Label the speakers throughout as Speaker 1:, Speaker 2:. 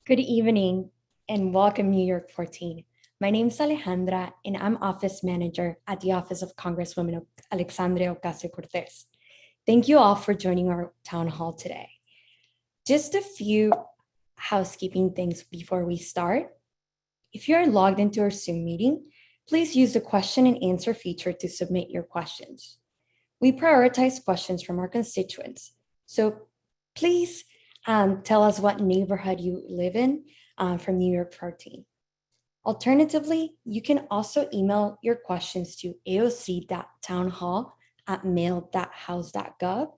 Speaker 1: Good evening and welcome New York 14. My name is Alejandra and I'm office manager at the office of Congresswoman Alexandria Ocasio-Cortez. Thank you all for joining our town hall today. Just a few housekeeping things before we start. If you are logged into our Zoom meeting, please use the question and answer feature to submit your questions. We prioritize questions from our constituents, so please tell us what neighborhood you live in from New York 14. Alternatively, you can also email your questions to aoc.townhall@mail.house.gov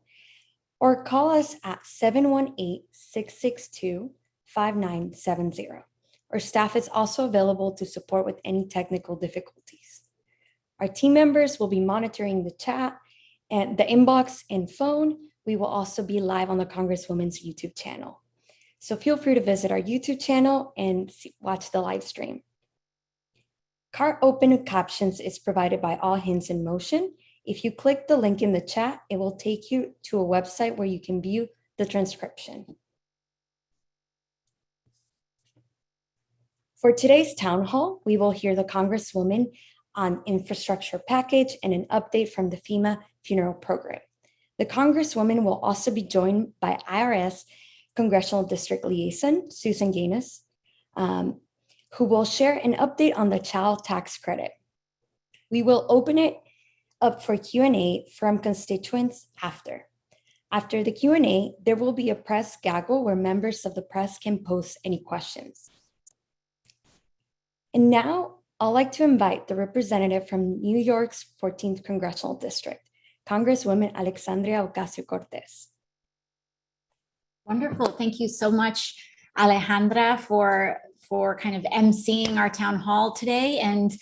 Speaker 1: or call us at 718-662-5970. Our staff is also available to support with any technical difficulties. Our team members will be monitoring the chat and the inbox and phone. We will also be live on the Congresswoman's YouTube channel. So feel free to visit our YouTube channel and watch the live stream. Cart open captions is provided by All Hands in Motion. If you click the link in the chat, it will take you to a website where you can view the transcription. For today's town hall, we will hear the Congresswoman on infrastructure package and an update from the FEMA funeral program. The Congresswoman will also be joined by IRS Congressional District Liaison, Susan Gaines, who will share an update on the child tax credit. We will open it up for Q&A from constituents after. After the Q&A, there will be a press gaggle where members of the press can post any questions. And now I'd like to invite the representative from New York's 14th Congressional District, Congresswoman Alexandria Ocasio-Cortez.
Speaker 2: Wonderful. Thank you so much, Alejandra, for kind of emceeing our town hall today. And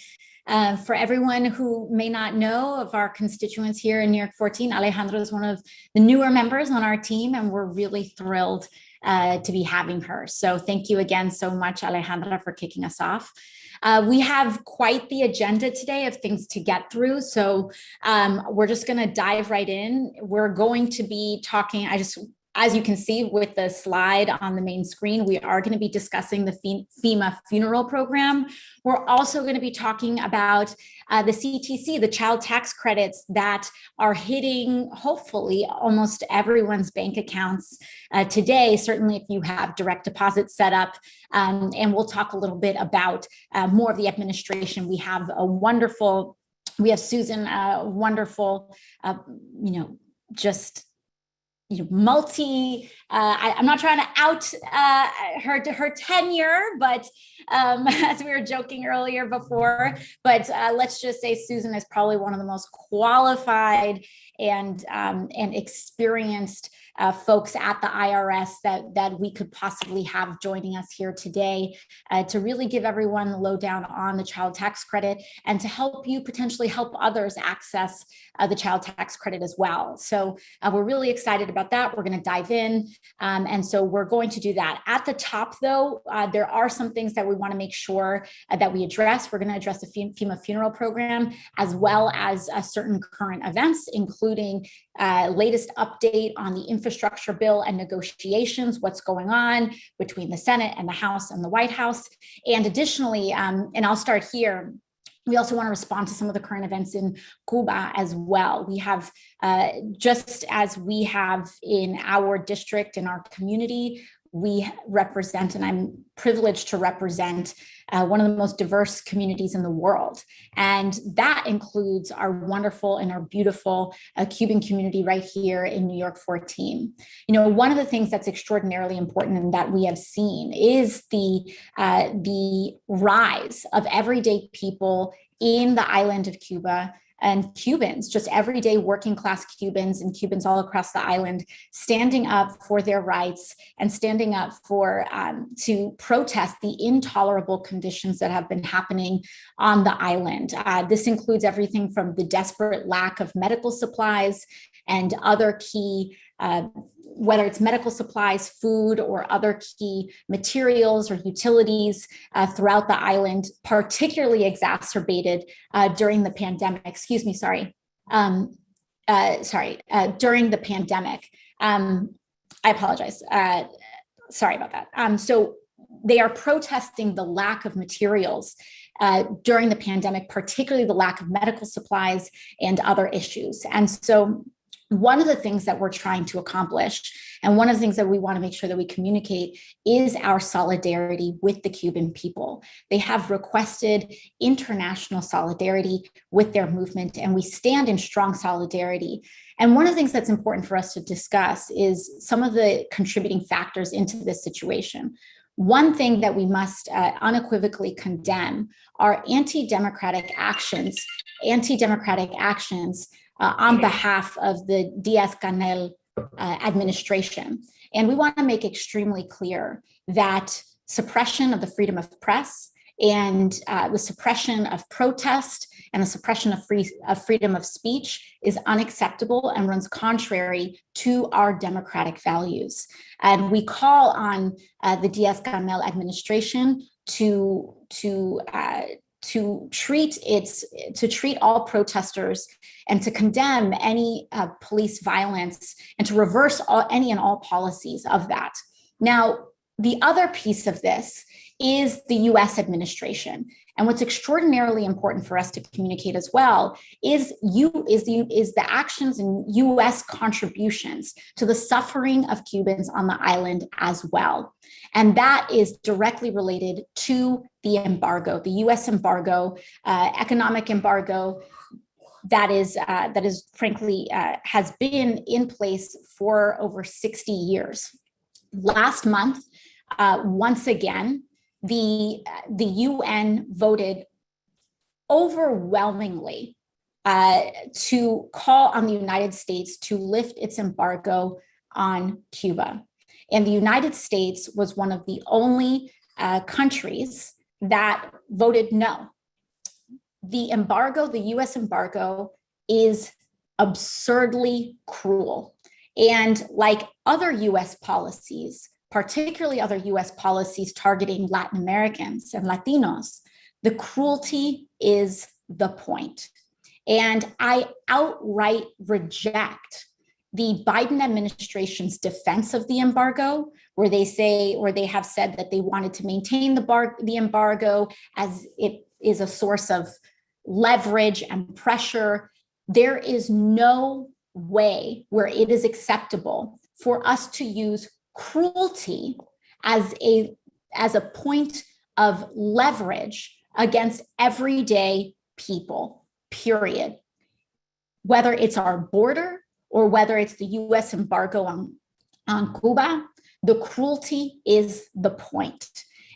Speaker 2: for everyone who may not know of our constituents here in New York 14, Alejandra is one of the newer members on our team, and we're really thrilled to be having her. So thank you again so much, Alejandra, for kicking us off. We have quite the agenda today of things to get through. So we're just going to dive right in. We're going to be talking, as you can see with the slide on the main screen, we are going to be discussing the FEMA funeral program. We're also going to be talking about the CTC, the child tax credits that are hitting, hopefully, almost everyone's bank accounts today, certainly if you have direct deposit set up. And we'll talk a little bit about more of the administration. We have Susan, wonderful, I'm not trying to out her tenure, but as we were joking earlier before, but let's just say Susan is probably one of the most qualified and experienced folks at the IRS that we could possibly have joining us here today to really give everyone the lowdown on the child tax credit and to help you potentially help others access the child tax credit as well. So we're really excited about that. We're going to dive in. And so we're going to do that. At the top, though, there are some things that we want to make sure that we address. We're going to address the FEMA funeral program, as well as certain current events, including latest update on the infrastructure bill and negotiations, what's going on between the Senate and the House and the White House. And additionally, and I'll start here, we also want to respond to some of the current events in Cuba as well. We have, just as we have in our district, in our community, we represent, and I'm privileged to represent, one of the most diverse communities in the world. And that includes our wonderful and our beautiful Cuban community right here in New York 14. One of the things that's extraordinarily important and that we have seen is the rise of everyday people in the island of Cuba, and Cubans, just everyday working class Cubans and Cubans all across the island, standing up for their rights and standing up for to protest the intolerable conditions that have been happening on the island. This includes everything from the desperate lack of medical supplies and other key whether it's medical supplies, food, or other key materials or utilities throughout the island, particularly exacerbated during the pandemic. During the pandemic. I apologize. Sorry about that. So they are protesting the lack of materials during the pandemic, particularly the lack of medical supplies and other issues. And so one of the things that we're trying to accomplish, and one of the things that we want to make sure that we communicate, is our solidarity with the Cuban people. They have requested international solidarity with their movement, and we stand in strong solidarity. And one of the things that's important for us to discuss is some of the contributing factors into this situation. One thing that we must unequivocally condemn are anti-democratic actions on behalf of the Diaz-Canel administration. And we want to make extremely clear that suppression of the freedom of press and the suppression of protest and the suppression of freedom of speech is unacceptable and runs contrary to our democratic values. And we call on the Diaz-Canel administration to treat all protesters and to condemn any police violence and to reverse any and all policies of that. Now, the other piece of this is the US administration. And what's extraordinarily important for us to communicate as well is the actions and US contributions to the suffering of Cubans on the island as well. And that is directly related to the embargo, the US embargo, economic embargo that is frankly has been in place for over 60 years. Last month, once again, the UN voted overwhelmingly to call on the United States to lift its embargo on Cuba. And the United States was one of the only countries that voted no. The embargo, the US embargo, is absurdly cruel. And like other US policies, particularly other US policies targeting Latin Americans and Latinos, the cruelty is the point. And I outright reject the Biden administration's defense of the embargo, where they have said that they wanted to maintain the embargo as it is a source of leverage and pressure. There is no way where it is acceptable for us to use cruelty as a point of leverage against everyday people, period. Whether it's our border or whether it's the US embargo on Cuba, the cruelty is the point.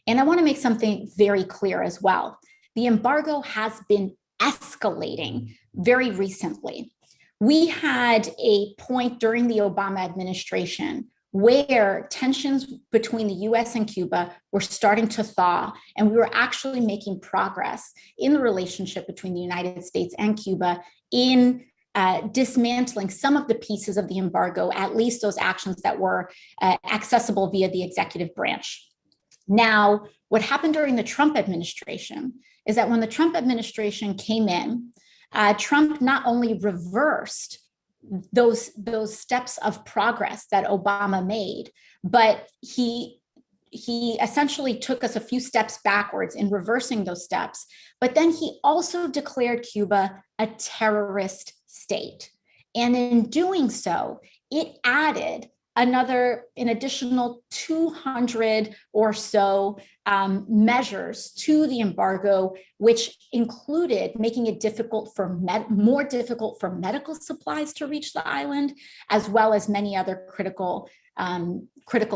Speaker 2: And I want to make something very clear as well. The embargo has been escalating very recently. We had a point during the Obama administration where tensions between the US and Cuba were starting to thaw, and we were actually making progress in the relationship between the United States and Cuba in dismantling some of the pieces of the embargo, at least those actions that were accessible via the executive branch. Now, what happened during the Trump administration is that when the Trump administration came in, Trump not only reversed those steps of progress that Obama made, but he essentially took us a few steps backwards in reversing those steps. But then he also declared Cuba a terrorist state. And in doing so, it added an additional 200 or so measures to the embargo, which included making it more difficult for medical supplies to reach the island, as well as many other critical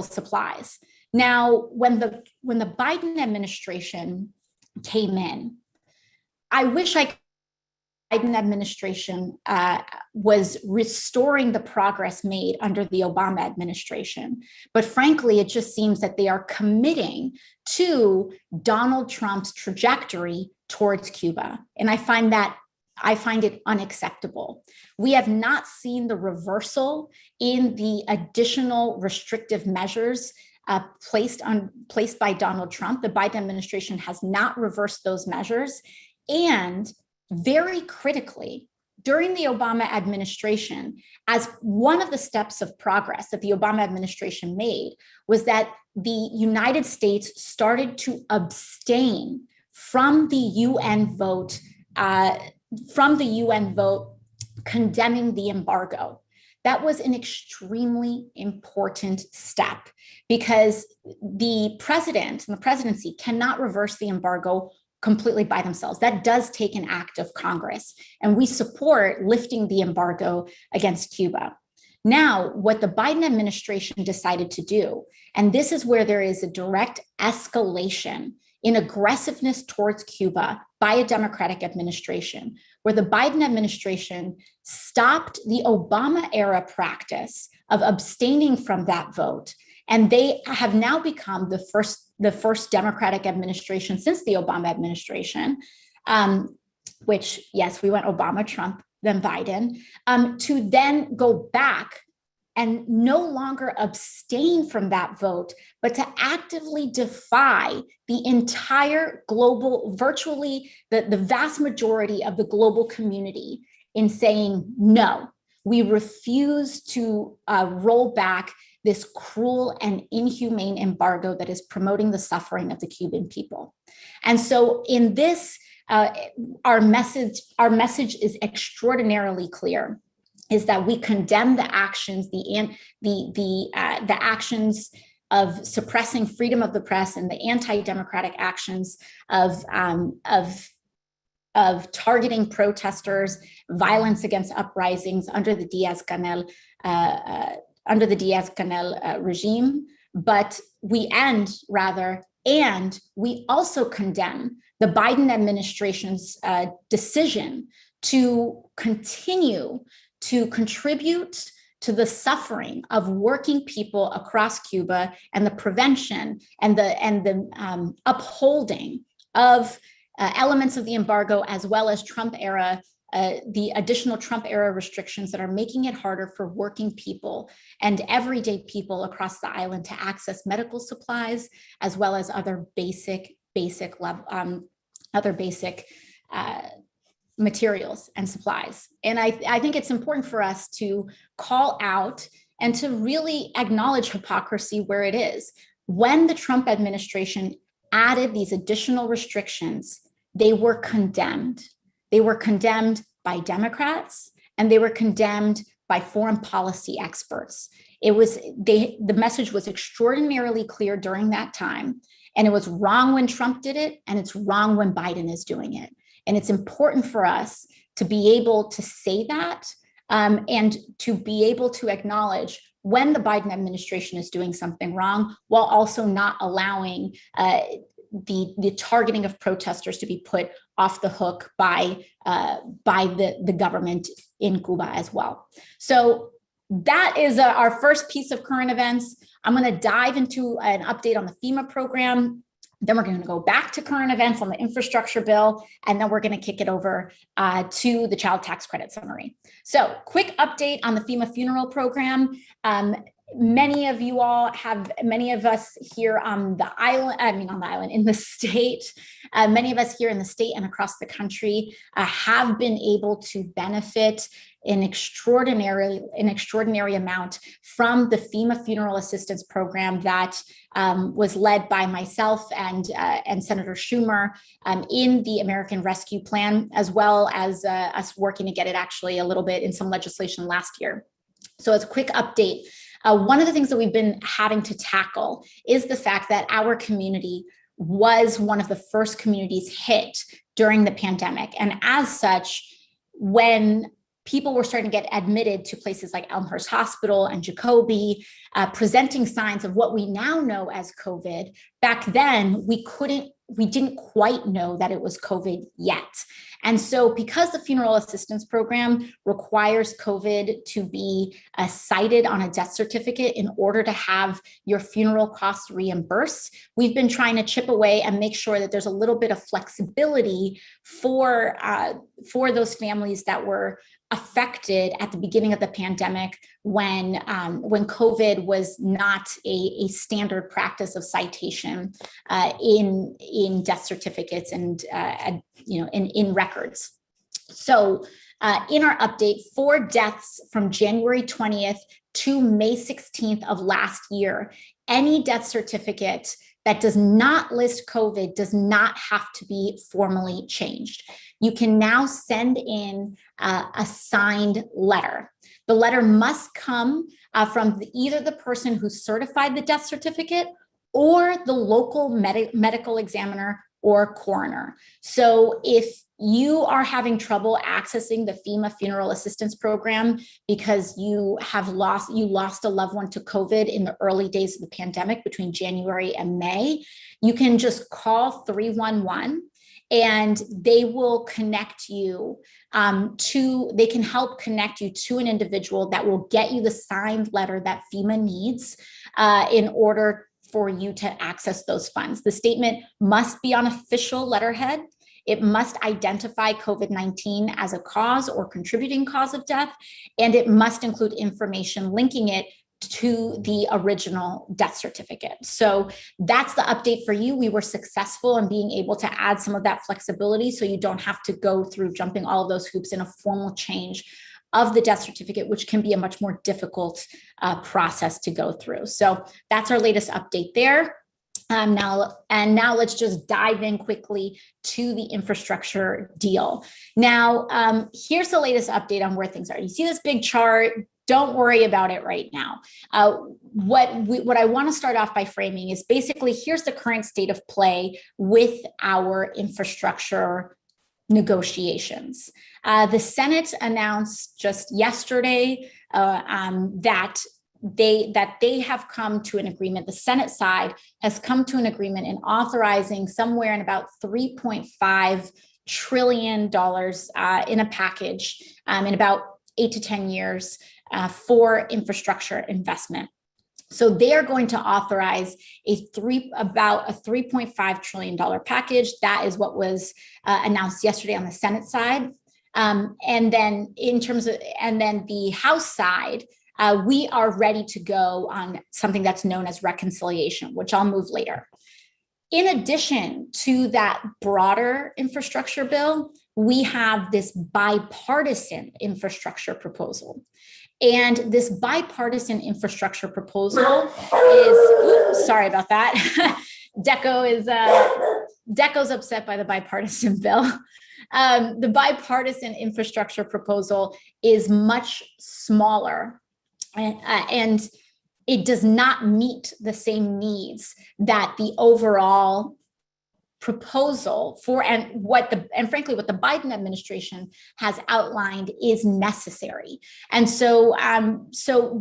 Speaker 2: supplies. Now, when the Biden administration came in, I wish Biden administration was restoring the progress made under the Obama administration. But frankly, it just seems that they are committing to Donald Trump's trajectory towards Cuba. And I find it unacceptable. We have not seen the reversal in the additional restrictive measures placed by Donald Trump. The Biden administration has not reversed those measures. And very critically, during the Obama administration, as one of the steps of progress that the Obama administration made was that the United States started to abstain from the UN vote, condemning the embargo. That was an extremely important step because the president and the presidency cannot reverse the embargo completely by themselves. That does take an act of Congress, and we support lifting the embargo against Cuba. Now, what the Biden administration decided to do, and this is where there is a direct escalation in aggressiveness towards Cuba by a Democratic administration, where the Biden administration stopped the Obama era practice of abstaining from that vote. And they have now become the first Democratic administration since the Obama administration, which, yes, we went Obama, Trump, then Biden, to then go back and no longer abstain from that vote, but to actively defy the entire global, virtually the vast majority of the global community in saying, no, we refuse to roll back this cruel and inhumane embargo that is promoting the suffering of the Cuban people. And so in this, our message is extraordinarily clear, is that we condemn the actions, the actions of suppressing freedom of the press and the anti-democratic actions of targeting protesters, violence against uprisings under the Diaz-Canel regime. But we also condemn the Biden administration's decision to continue to contribute to the suffering of working people across Cuba and the prevention and the upholding of elements of the embargo, as well as the additional Trump era restrictions that are making it harder for working people and everyday people across the island to access medical supplies, as well as other basic materials and supplies. And I think it's important for us to call out and to really acknowledge hypocrisy where it is. When the Trump administration added these additional restrictions, they were condemned. They were condemned by Democrats, and they were condemned by foreign policy experts. The message was extraordinarily clear during that time, and it was wrong when Trump did it, and it's wrong when Biden is doing it. And it's important for us to be able to say that and to be able to acknowledge when the Biden administration is doing something wrong, while also not allowing the targeting of protesters to be put off the hook by the government in Cuba as well. So that is our first piece of current events. I'm going to dive into an update on the FEMA program. Then we're going to go back to current events on the infrastructure bill, and then we're going to kick it over to the child tax credit summary. So quick update on the FEMA funeral program. Many of us here on the island, in the state, many of us here in the state and across the country have been able to benefit an extraordinary amount from the FEMA funeral assistance program that was led by myself and Senator Schumer in the American Rescue Plan, as well as us working to get it actually a little bit in some legislation last year. So as a quick update, one of the things that we've been having to tackle is the fact that our community was one of the first communities hit during the pandemic. And as such, when people were starting to get admitted to places like Elmhurst Hospital and Jacoby, presenting signs of what we now know as COVID, back then we didn't quite know that it was COVID yet. And so because the funeral assistance program requires COVID to be cited on a death certificate in order to have your funeral costs reimbursed, we've been trying to chip away and make sure that there's a little bit of flexibility for those families that were affected at the beginning of the pandemic when COVID was not a standard practice of citation in death certificates and in records. So in our update, 4 deaths from January 20th to May 16th of last year any death certificate that does not list COVID does not have to be formally changed. You can now send in a signed letter. The letter must come from either the person who certified the death certificate or the local medical examiner or coroner. So if you are having trouble accessing the FEMA funeral assistance program because you lost a loved one to COVID in the early days of the pandemic between January and May, you can just call 311 and they will connect you they can help connect you to an individual that will get you the signed letter that FEMA needs in order for you to access those funds. The statement must be on official letterhead. It must identify COVID-19 as a cause or contributing cause of death, and it must include information linking it to the original death certificate. So that's the update for you. We were successful in being able to add some of that flexibility so you don't have to go through jumping all of those hoops in a formal change of the death certificate, which can be a much more difficult process to go through. So that's our latest update there. Now let's just dive in quickly to the infrastructure deal. Now, here's the latest update on where things are. You see this big chart. Don't worry about it right now. What I want to start off by framing is basically here's the current state of play with our infrastructure negotiations. The Senate announced just yesterday that they have come to an agreement. The Senate side has come to an agreement in authorizing somewhere in about $3.5 trillion in a package in about 8 to 10 years for infrastructure investment. So they are going to authorize about a $3.5 trillion package. That is what was announced yesterday on the Senate side. And then the House side, we are ready to go on something that's known as reconciliation, which I'll move later. In addition to that broader infrastructure bill, we have this bipartisan infrastructure proposal. And this bipartisan infrastructure proposal is, sorry about that. Deco's upset by the bipartisan bill. The bipartisan infrastructure proposal is much smaller and it does not meet the same needs that the overall proposal for and frankly what the Biden administration has outlined is necessary. And so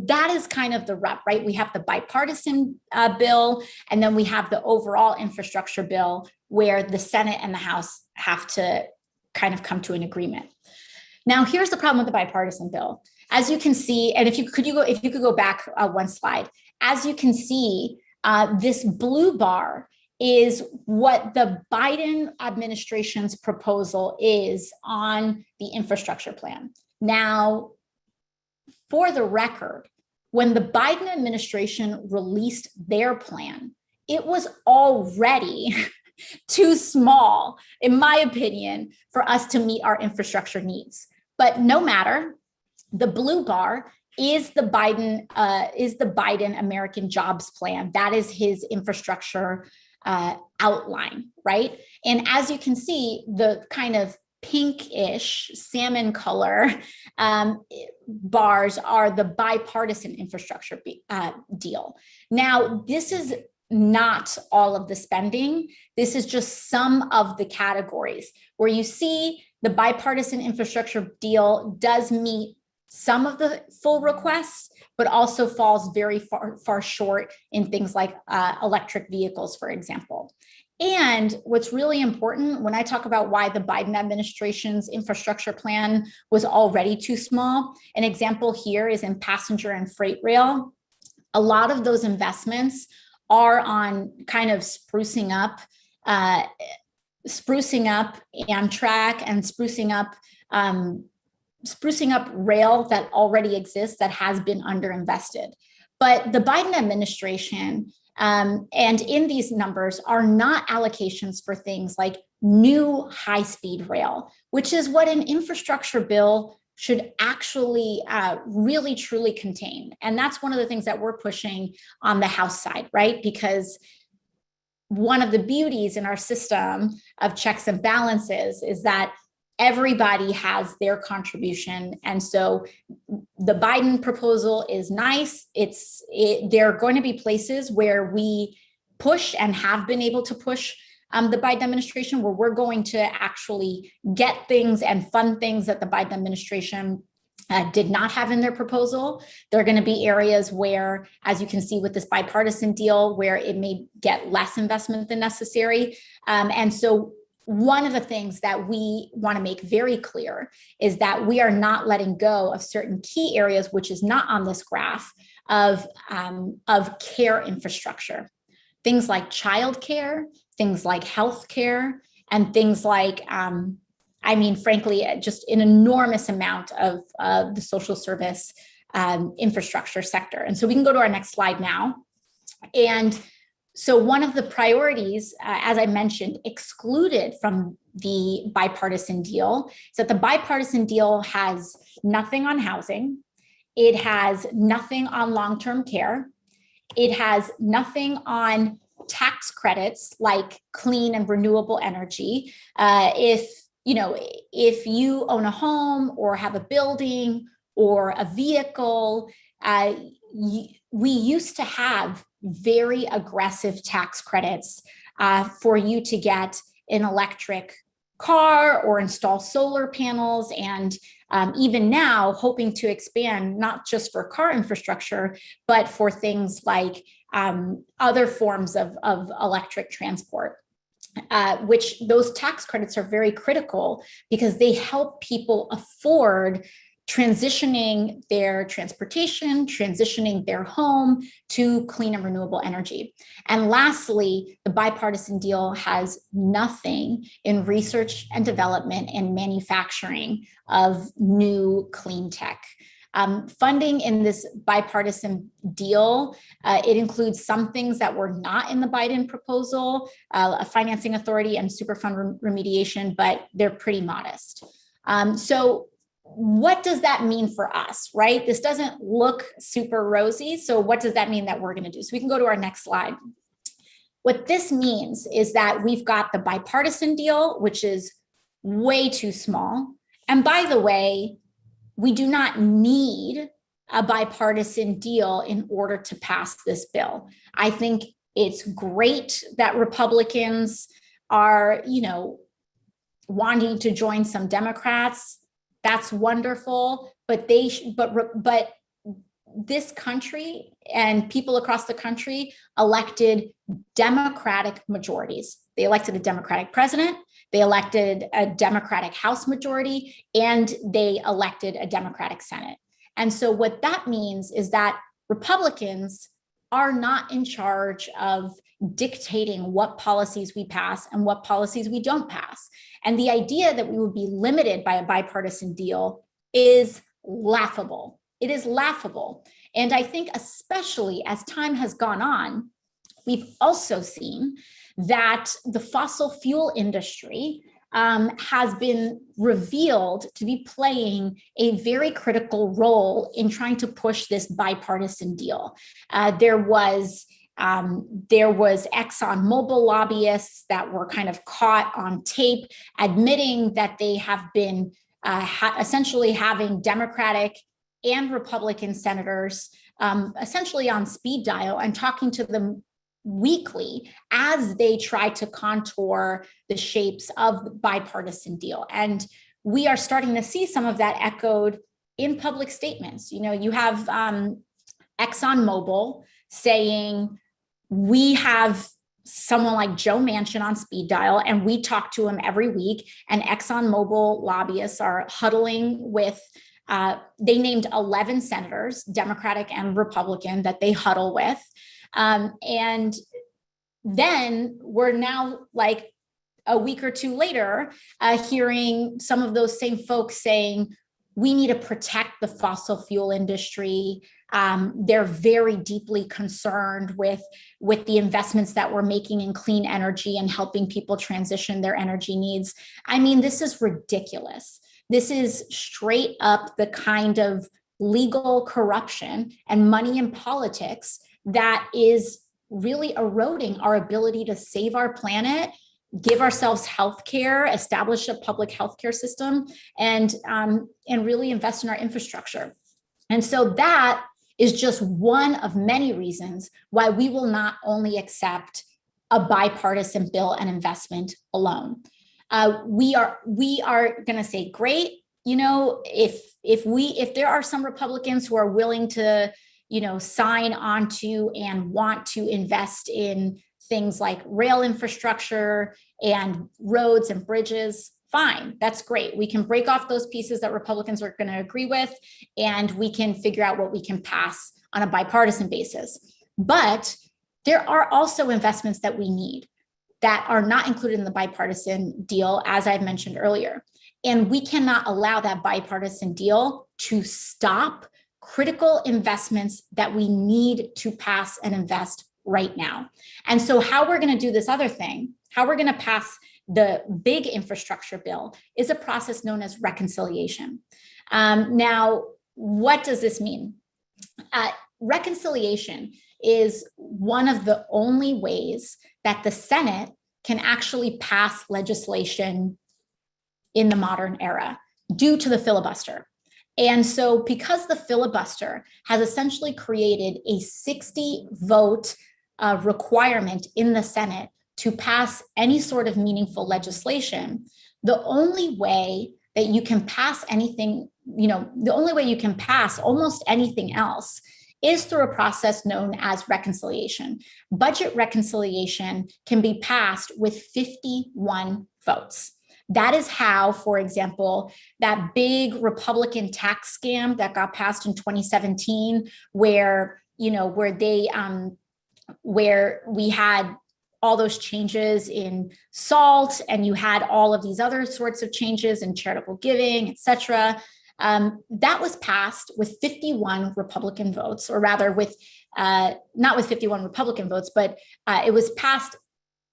Speaker 2: that is kind of the rub, right? We have the bipartisan bill, and then we have the overall infrastructure bill where the Senate and the House have to kind of come to an agreement. Now, here's the problem with the bipartisan bill. As you can see, and if you could go back one slide, as you can see, this blue bar is what the Biden administration's proposal is on the infrastructure plan. Now, for the record, when the Biden administration released their plan, it was already too small, in my opinion, for us to meet our infrastructure needs. But no matter, the blue bar is the Biden American Jobs Plan. That is his infrastructure outline, right? And as you can see, the kind of pinkish salmon color bars are the bipartisan infrastructure deal. Now, this is not all of the spending. This is just some of the categories where you see the bipartisan infrastructure deal does meet some of the full requests, but also falls very far short in things like electric vehicles, for example. And what's really important when I talk about why the Biden administration's infrastructure plan was already too small, an example here is in passenger and freight rail. A lot of those investments are on kind of sprucing up Amtrak and sprucing up rail that already exists that has been underinvested. But the Biden administration and in these numbers are not allocations for things like new high-speed rail, which is what an infrastructure bill should actually really truly contain. And that's one of the things that we're pushing on the House side, right? Because one of the beauties in our system of checks and balances is that everybody has their contribution. And so the Biden proposal is nice. There are going to be places where we push and have been able to push the Biden administration, where we're going to actually get things and fund things that the Biden administration did not have in their proposal. There are going to be areas where, as you can see with this bipartisan deal, where it may get less investment than necessary. And so one of the things that we want to make very clear is that we are not letting go of certain key areas, which is not on this graph, of care infrastructure. Things like childcare, things like healthcare, and things like frankly, just an enormous amount of the social service infrastructure sector. And so we can go to our next slide now. And so one of the priorities, as I mentioned, excluded from the bipartisan deal is that the bipartisan deal has nothing on housing. It has nothing on long-term care. It has nothing on tax credits like clean and renewable energy. If you own a home or have a building or a vehicle, we used to have very aggressive tax credits for you to get an electric car or install solar panels. And even now, hoping to expand not just for car infrastructure, but for things like other forms of electric transport. Which those tax credits are very critical because they help people afford transitioning their transportation, transitioning their home to clean and renewable energy. And lastly, the bipartisan deal has nothing in research and development and manufacturing of new clean tech. Funding in this bipartisan deal, it includes some things that were not in the Biden proposal, a financing authority and Superfund remediation, but they're pretty modest. So what does that mean for us, right? This doesn't look super rosy. So what does that mean that we're going to do? So we can go to our next slide. What this means is that we've got the bipartisan deal, which is way too small. And by the way, we do not need a bipartisan deal in order to pass this bill. I think it's great that Republicans are, wanting to join some Democrats. That's wonderful, but this country and people across the country elected Democratic majorities. They elected a Democratic president, they elected a Democratic House majority, and they elected a Democratic Senate. And so what that means is that Republicans are not in charge of dictating what policies we pass and what policies we don't pass. And the idea that we would be limited by a bipartisan deal is laughable. It is laughable. And I think especially as time has gone on, we've also seen that the fossil fuel industry has been revealed to be playing a very critical role in trying to push this bipartisan deal. There was ExxonMobil lobbyists that were kind of caught on tape admitting that they have been essentially having Democratic and Republican senators essentially on speed dial and talking to them weekly as they try to contour the shapes of the bipartisan deal. And we are starting to see some of that echoed in public statements. You have ExxonMobil saying, we have someone like Joe Manchin on speed dial, and we talk to him every week. And ExxonMobil lobbyists are huddling with, they named 11 senators, Democratic and Republican, that they huddle with. And then we're now like a week or two later, hearing some of those same folks saying, we need to protect the fossil fuel industry. They're very deeply concerned with the investments that we're making in clean energy and helping people transition their energy needs. I mean, this is ridiculous. This is straight up the kind of legal corruption and money in politics that is really eroding our ability to save our planet, give ourselves health care, establish a public healthcare system, and really invest in our infrastructure. And so that is just one of many reasons why we will not only accept a bipartisan bill and investment alone. We are going to say, great, if there are some Republicans who are willing to, sign onto and want to invest in things like rail infrastructure and roads and bridges, fine, that's great. We can break off those pieces that Republicans are going to agree with, and we can figure out what we can pass on a bipartisan basis. But there are also investments that we need that are not included in the bipartisan deal, as I mentioned earlier. And we cannot allow that bipartisan deal to stop critical investments that we need to pass and invest right now. And so how we're going to do this other thing, how we're going to pass the big infrastructure bill, is a process known as reconciliation. Now, what does this mean? Reconciliation is one of the only ways that the Senate can actually pass legislation in the modern era due to the filibuster. And so because the filibuster has essentially created a 60-vote requirement in the Senate to pass any sort of meaningful legislation, the only way that you can pass anything, the only way you can pass almost anything else is through a process known as reconciliation. Budget reconciliation can be passed with 51 votes. That is how, for example, that big Republican tax scam that got passed in 2017, where we had all those changes in SALT, and you had all of these other sorts of changes in charitable giving, et cetera. That was passed with 51 Republican votes, or rather with, not with 51 Republican votes, but it was passed.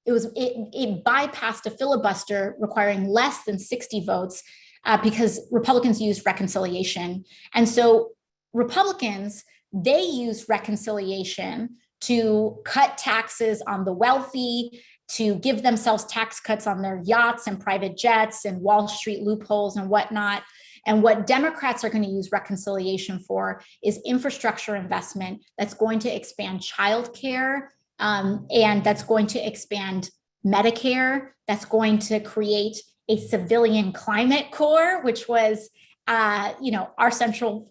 Speaker 2: It bypassed a filibuster requiring less than 60 votes because Republicans used reconciliation. And so Republicans, they use reconciliation to cut taxes on the wealthy, to give themselves tax cuts on their yachts and private jets and Wall Street loopholes and whatnot. And what Democrats are going to use reconciliation for is infrastructure investment that's going to expand childcare, and that's going to expand Medicare, that's going to create a civilian climate corps, which was our central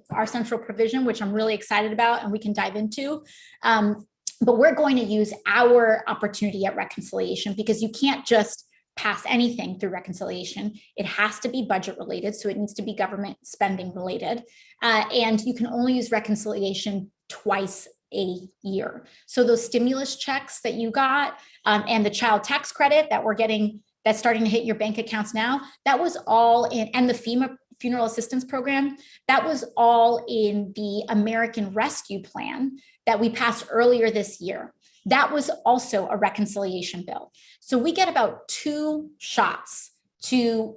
Speaker 2: provision, which I'm really excited about and we can dive into. But we're going to use our opportunity at reconciliation, because you can't just pass anything through reconciliation. It has to be budget related, so it needs to be government spending related. And you can only use reconciliation twice a year. So those stimulus checks that you got and the child tax credit that we're getting, that's starting to hit your bank accounts now, that was all in, and the FEMA funeral assistance program, that was all in the American Rescue Plan that we passed earlier this year. That was also a reconciliation bill. So we get about 2 shots to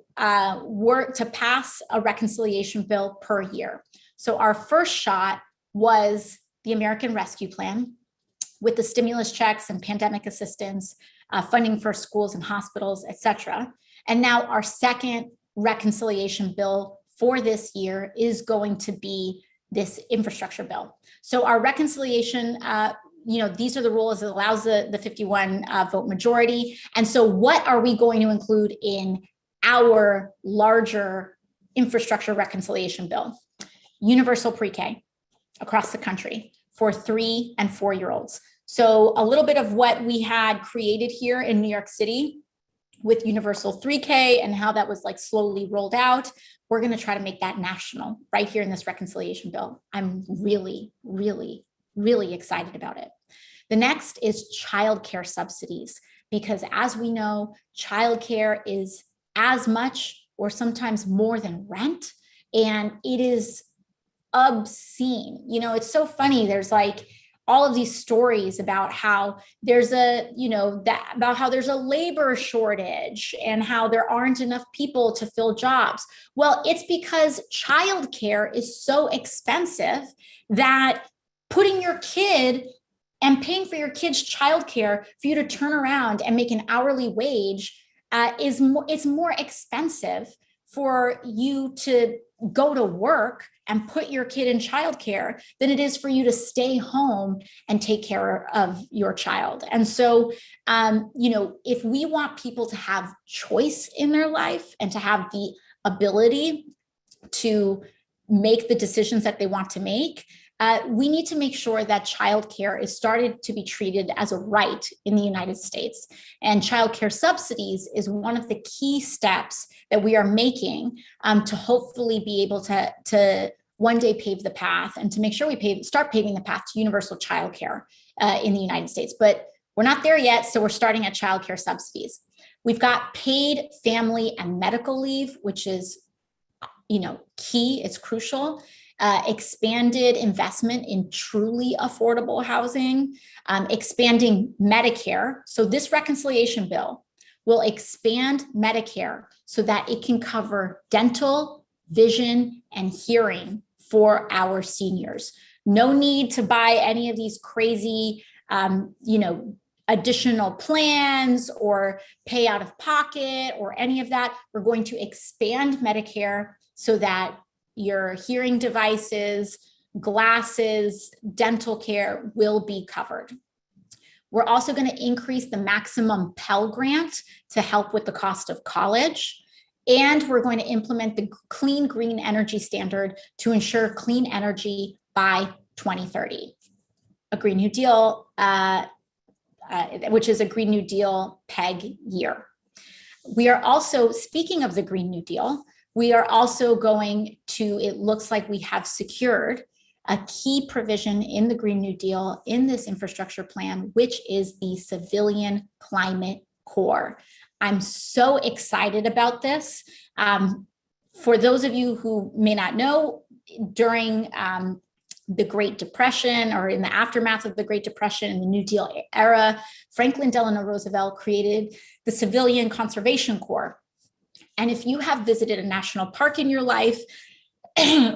Speaker 2: work to pass a reconciliation bill per year. So our first shot was the American Rescue Plan with the stimulus checks and pandemic assistance, funding for schools and hospitals, et cetera. And now our second reconciliation bill for this year is going to be this infrastructure bill. So our reconciliation, these are the rules that allows the 51 vote majority. And so what are we going to include in our larger infrastructure reconciliation bill? Universal pre-K across the country for 3 and 4-year-olds. So a little bit of what we had created here in New York City with universal 3K and how that was like slowly rolled out, we're going to try to make that national right here in this reconciliation bill. I'm really, really, really excited about it. The next is childcare subsidies, because as we know, childcare is as much or sometimes more than rent, and it is obscene. It's so funny. There's like all of these stories about how there's a, about how there's a labor shortage and how there aren't enough people to fill jobs. Well, it's because childcare is so expensive that putting your kid and paying for your kid's childcare for you to turn around and make an hourly wage it's more expensive for you to go to work and put your kid in childcare than it is for you to stay home and take care of your child. And so, if we want people to have choice in their life and to have the ability to make the decisions that they want to make, we need to make sure that childcare is started to be treated as a right in the United States. And childcare subsidies is one of the key steps that we are making to hopefully be able to one day pave the path and to make sure we start paving the path to universal childcare in the United States. But we're not there yet, so we're starting at childcare subsidies. We've got paid family and medical leave, which is key, it's crucial. Expanded investment in truly affordable housing, expanding Medicare. So this reconciliation bill will expand Medicare so that it can cover dental, vision, and hearing for our seniors. No need to buy any of these crazy, additional plans or pay out of pocket or any of that. We're going to expand Medicare so that your hearing devices, glasses, dental care will be covered. We're also going to increase the maximum Pell Grant to help with the cost of college. And we're going to implement the Clean Green Energy Standard to ensure clean energy by 2030. A Green New Deal, which is a Green New Deal PEG year. We are also, speaking of the Green New Deal, we are also going to, it looks like we have secured a key provision in the Green New Deal in this infrastructure plan, which is the Civilian Climate Corps. I'm so excited about this. For those of you who may not know, during the Great Depression or in the aftermath of the Great Depression and the New Deal era, Franklin Delano Roosevelt created the Civilian Conservation Corps. And if you have visited a national park in your life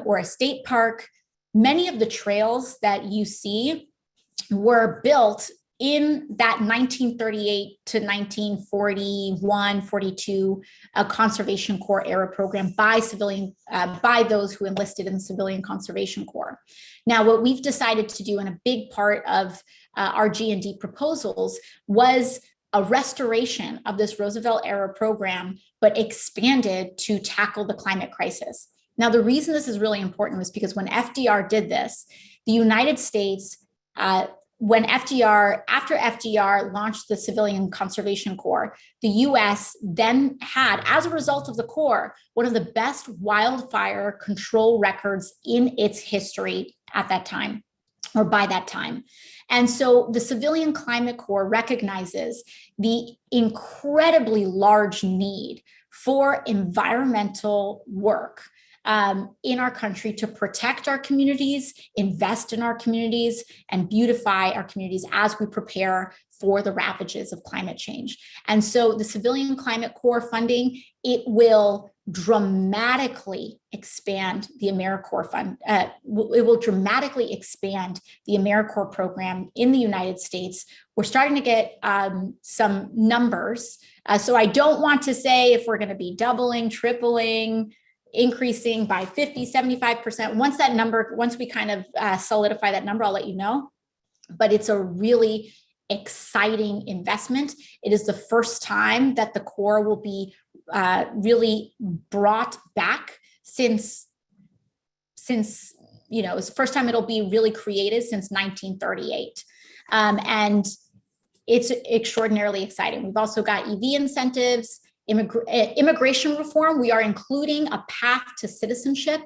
Speaker 2: or a state park, many of the trails that you see were built in that 1938 to 1941, 42 Conservation Corps era program by those who enlisted in the Civilian Conservation Corps. Now, what we've decided to do, and a big part of our G&D proposals, was a restoration of this Roosevelt era program, but expanded to tackle the climate crisis. Now, the reason this is really important was because when FDR did this, the United States, after FDR launched the Civilian Conservation Corps, the US then had, as a result of the Corps, one of the best wildfire control records in its history at that time, or by that time. And so the Civilian Climate Corps recognizes the incredibly large need for environmental work in our country to protect our communities, invest in our communities, and beautify our communities as we prepare for the ravages of climate change. And so the Civilian Climate Corps funding, it will dramatically expand the AmeriCorps fund. It will dramatically expand the AmeriCorps program in the United States. We're starting to get some numbers. So I don't want to say if we're going to be doubling, tripling, increasing by 50, 75%. Once we kind of solidify that number, I'll let you know. But it's a really exciting investment. It is the first time that the Corps will be really brought back since it's the first time it'll be really created since 1938. And it's extraordinarily exciting. We've also got EV incentives, immigration reform. We are including a path to citizenship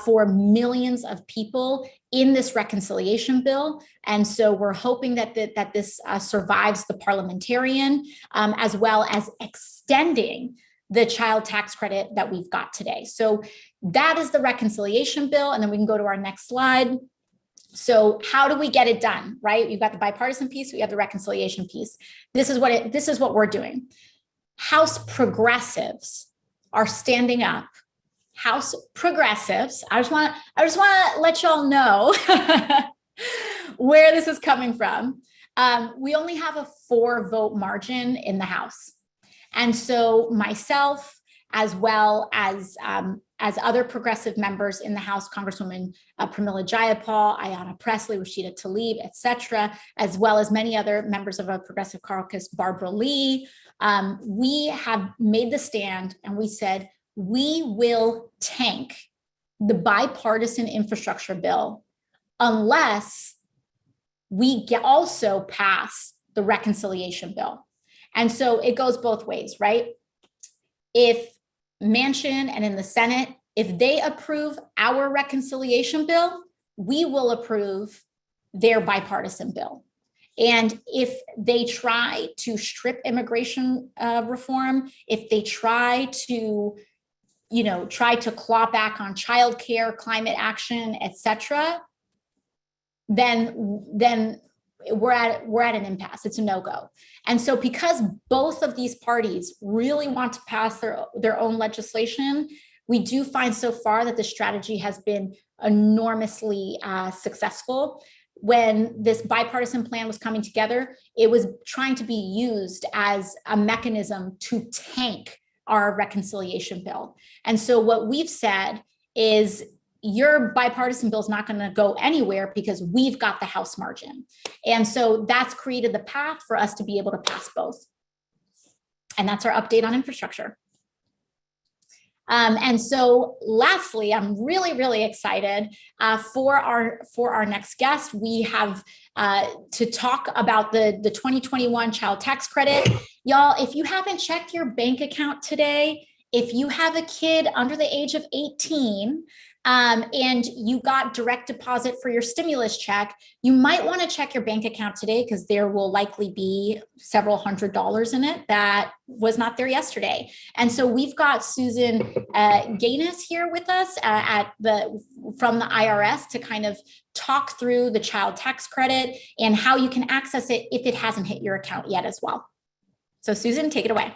Speaker 2: for millions of people in this reconciliation bill. And so we're hoping that this survives the parliamentarian, as well as extending the child tax credit that we've got today. So that is the reconciliation bill. And then we can go to our next slide. So how do we get it done, right? You've got the bipartisan piece, we have the reconciliation piece. This is what we're doing. House progressives are standing up. House progressives, I just want to let y'all know where this is coming from. We only have a 4-vote margin in the House. And so myself, as well as other progressive members in the House, Congresswoman Pramila Jayapal, Ayanna Pressley, Rashida Tlaib, et cetera, as well as many other members of our Progressive Caucus, Barbara Lee, we have made the stand and we said, we will tank the bipartisan infrastructure bill unless we also pass the reconciliation bill. And so it goes both ways, right? If Manchin and in the Senate, if they approve our reconciliation bill, we will approve their bipartisan bill. And if they try to strip immigration reform, if they try to claw back on childcare, climate action, et cetera, then we're at an impasse. It's a no-go. And so because both of these parties really want to pass their own legislation, we do find so far that the strategy has been enormously successful. When this bipartisan plan was coming together, it was trying to be used as a mechanism to tank our reconciliation bill. And so what we've said is, your bipartisan bill is not going to go anywhere because we've got the House margin. And so that's created the path for us to be able to pass both. And that's our update on infrastructure. And so lastly, I'm really, really excited for our next guest. We have to talk about the 2021 child tax credit. Y'all, if you haven't checked your bank account today, if you have a kid under the age of 18, and you got direct deposit for your stimulus check, you might want to check your bank account today because there will likely be several $100s in it that was not there yesterday. And so we've got Susan Gaines here with us from the IRS to kind of talk through the child tax credit and how you can access it if it hasn't hit your account yet as well. So Susan, take it away.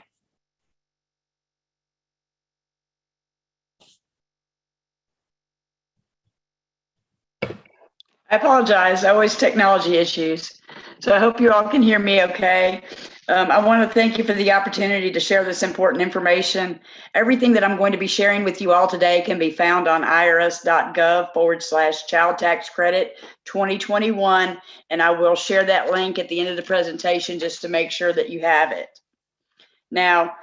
Speaker 3: I apologize. Always technology issues. So I hope you all can hear me okay. I want to thank you for the opportunity to share this important information. Everything that I'm going to be sharing with you all today can be found on irs.gov/child tax credit 2021. And I will share that link at the end of the presentation just to make sure that you have it. Now,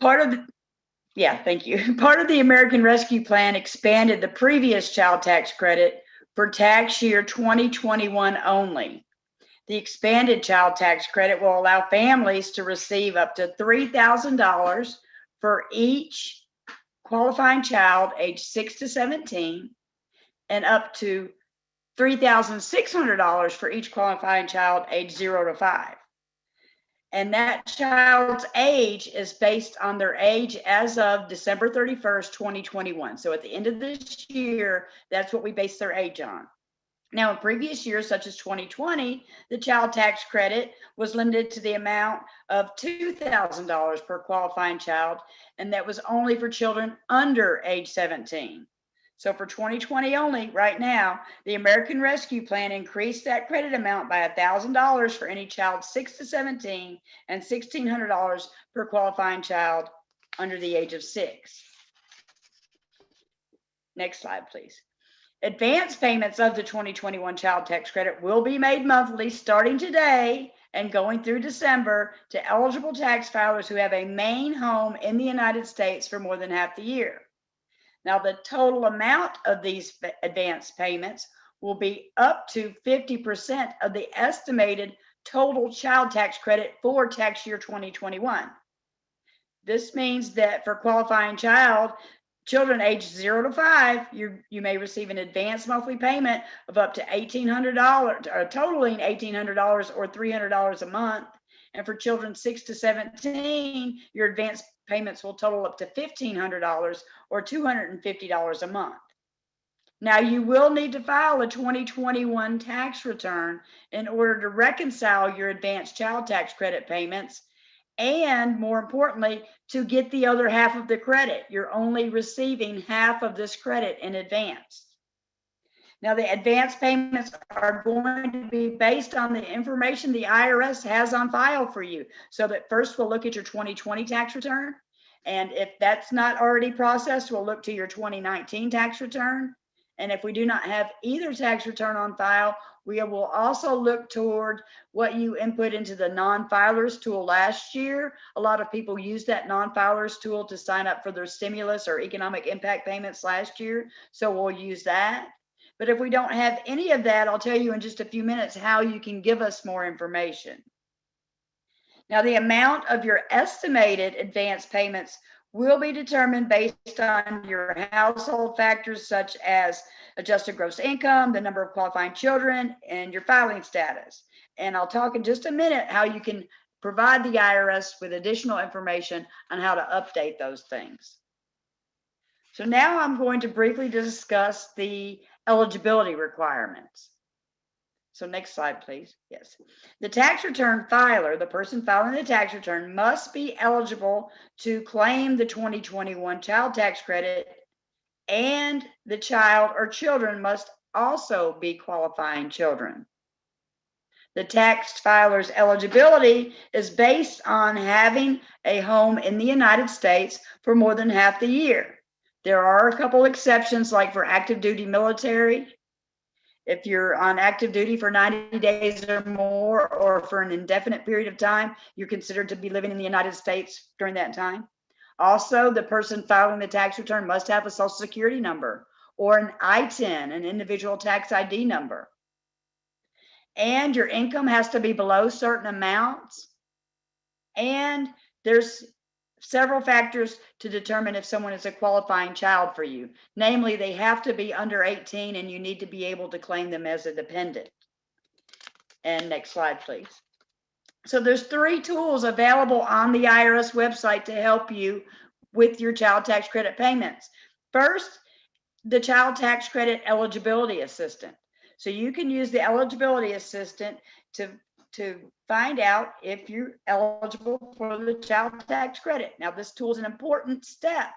Speaker 3: thank you. Part of the American Rescue Plan expanded the previous child tax credit for tax year 2021 only. The expanded child tax credit will allow families to receive up to $3,000 for each qualifying child aged 6 to 17 and up to $3,600 for each qualifying child aged 0 to 5. And that child's age is based on their age as of December 31st, 2021. So at the end of this year, that's what we base their age on. Now, in previous years, such as 2020, the child tax credit was limited to the amount of $2,000 per qualifying child, and that was only for children under age 17. So for 2020 only, right now, the American Rescue Plan increased that credit amount by $1,000 for any child 6 to 17 and $1,600 per qualifying child under the age of 6. Next slide, please. Advance payments of the 2021 child tax credit will be made monthly starting today and going through December to eligible tax filers who have a main home in the United States for more than half the year. Now, the total amount of these advance payments will be up to 50% of the estimated total child tax credit for tax year 2021. This means that for qualifying children aged 0 to 5, you may receive an advance monthly payment of up to $1,800, totaling $1,800 or $300 a month. And for children 6 to 17, your advance payments will total up to $1,500 or $250 a month. Now, you will need to file a 2021 tax return in order to reconcile your advanced child tax credit payments, and more importantly, to get the other half of the credit. You're only receiving half of this credit in advance. Now, the advance payments are going to be based on the information the IRS has on file for you. So that first we'll look at your 2020 tax return. And if that's not already processed, we'll look to your 2019 tax return. And if we do not have either tax return on file, we will also look toward what you input into the non-filers tool last year. A lot of people use that non-filers tool to sign up for their stimulus or economic impact payments last year. So we'll use that. But if we don't have any of that, I'll tell you in just a few minutes how you can give us more information. Now, the amount of your estimated advance payments will be determined based on your household factors such as adjusted gross income, the number of qualifying children, and your filing status. And I'll talk in just a minute how you can provide the IRS with additional information on how to update those things. So now I'm going to briefly discuss the eligibility requirements. So next slide, please. Yes. The tax return filer, the person filing the tax return, must be eligible to claim the 2021 child tax credit, and the child or children must also be qualifying children. The tax filer's eligibility is based on having a home in the United States for more than half the year. There are a couple exceptions, like for active duty military. If you're on active duty for 90 days or more, or for an indefinite period of time, you're considered to be living in the United States during that time. Also, the person filing the tax return must have a Social Security number or an ITIN, an individual tax ID number. And your income has to be below certain amounts. And there's several factors to determine if someone is a qualifying child for you. Namely, they have to be under 18 and you need to be able to claim them as a dependent. And next slide, please. So there's 3 tools available on the IRS website to help you with your child tax credit payments. First, the Child Tax Credit Eligibility Assistant. So you can use the Eligibility Assistant to find out if you're eligible for the child tax credit. Now, this tool is an important step,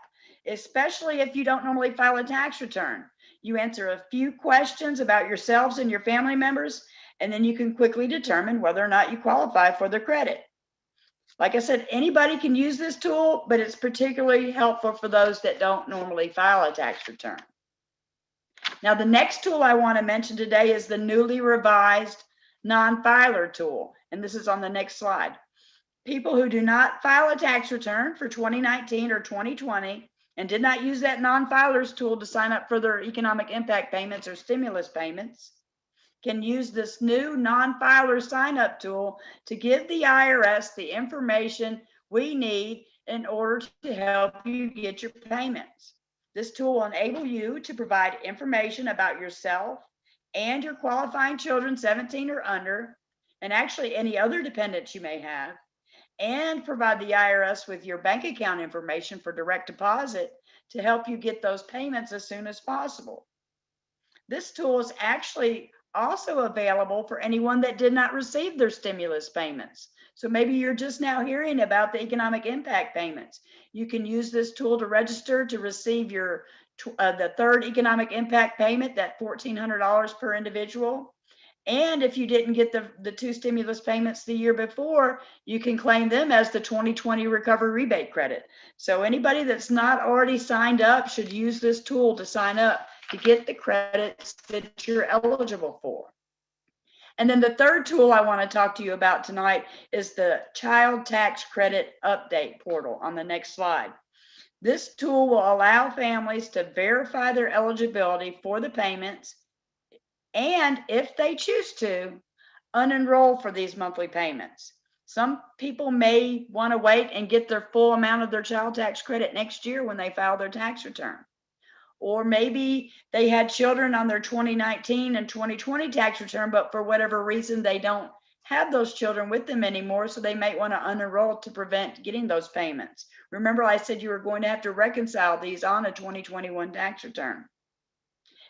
Speaker 3: especially if you don't normally file a tax return. You answer a few questions about yourselves and your family members, and then you can quickly determine whether or not you qualify for the credit. Like I said, anybody can use this tool, but it's particularly helpful for those that don't normally file a tax return. Now, the next tool I want to mention today is the newly revised non-filer tool, and this is on the next slide. People who do not file a tax return for 2019 or 2020 and did not use that non-filers tool to sign up for their economic impact payments or stimulus payments can use this new non-filer sign-up tool to give the IRS the information we need in order to help you get your payments. This tool will enable you to provide information about yourself and your qualifying children 17 or under, and actually any other dependents you may have, and provide the IRS with your bank account information for direct deposit to help you get those payments as soon as possible. This tool is actually also available for anyone that did not receive their stimulus payments. So maybe you're just now hearing about the economic impact payments. You can use this tool to register to receive your the third economic impact payment, that $1,400 per individual. And if you didn't get the 2 stimulus payments the year before, you can claim them as the 2020 recovery rebate credit. So anybody that's not already signed up should use this tool to sign up to get the credits that you're eligible for. And then the third tool I want to talk to you about tonight is the Child Tax Credit Update portal on the next slide. This tool will allow families to verify their eligibility for the payments, and if they choose to, unenroll for these monthly payments. Some people may want to wait and get their full amount of their child tax credit next year when they file their tax return. Or maybe they had children on their 2019 and 2020 tax return, but for whatever reason, they don't have those children with them anymore, so they might want to unenroll to prevent getting those payments. Remember, I said you were going to have to reconcile these on a 2021 tax return.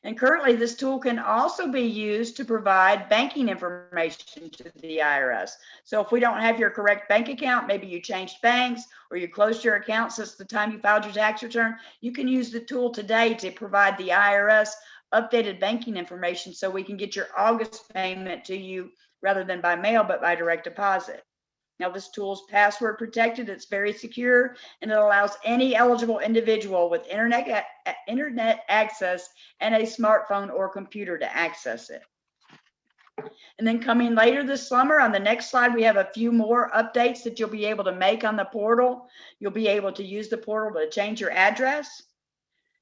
Speaker 3: And currently, this tool can also be used to provide banking information to the IRS. So if we don't have your correct bank account, maybe you changed banks or you closed your account since the time you filed your tax return, you can use the tool today to provide the IRS updated banking information so we can get your August payment to you rather than by mail, but by direct deposit. Now, this tool is password protected, it's very secure, and it allows any eligible individual with internet access and a smartphone or computer to access it. And then coming later this summer, on the next slide, we have a few more updates that you'll be able to make on the portal. You'll be able to use the portal to change your address,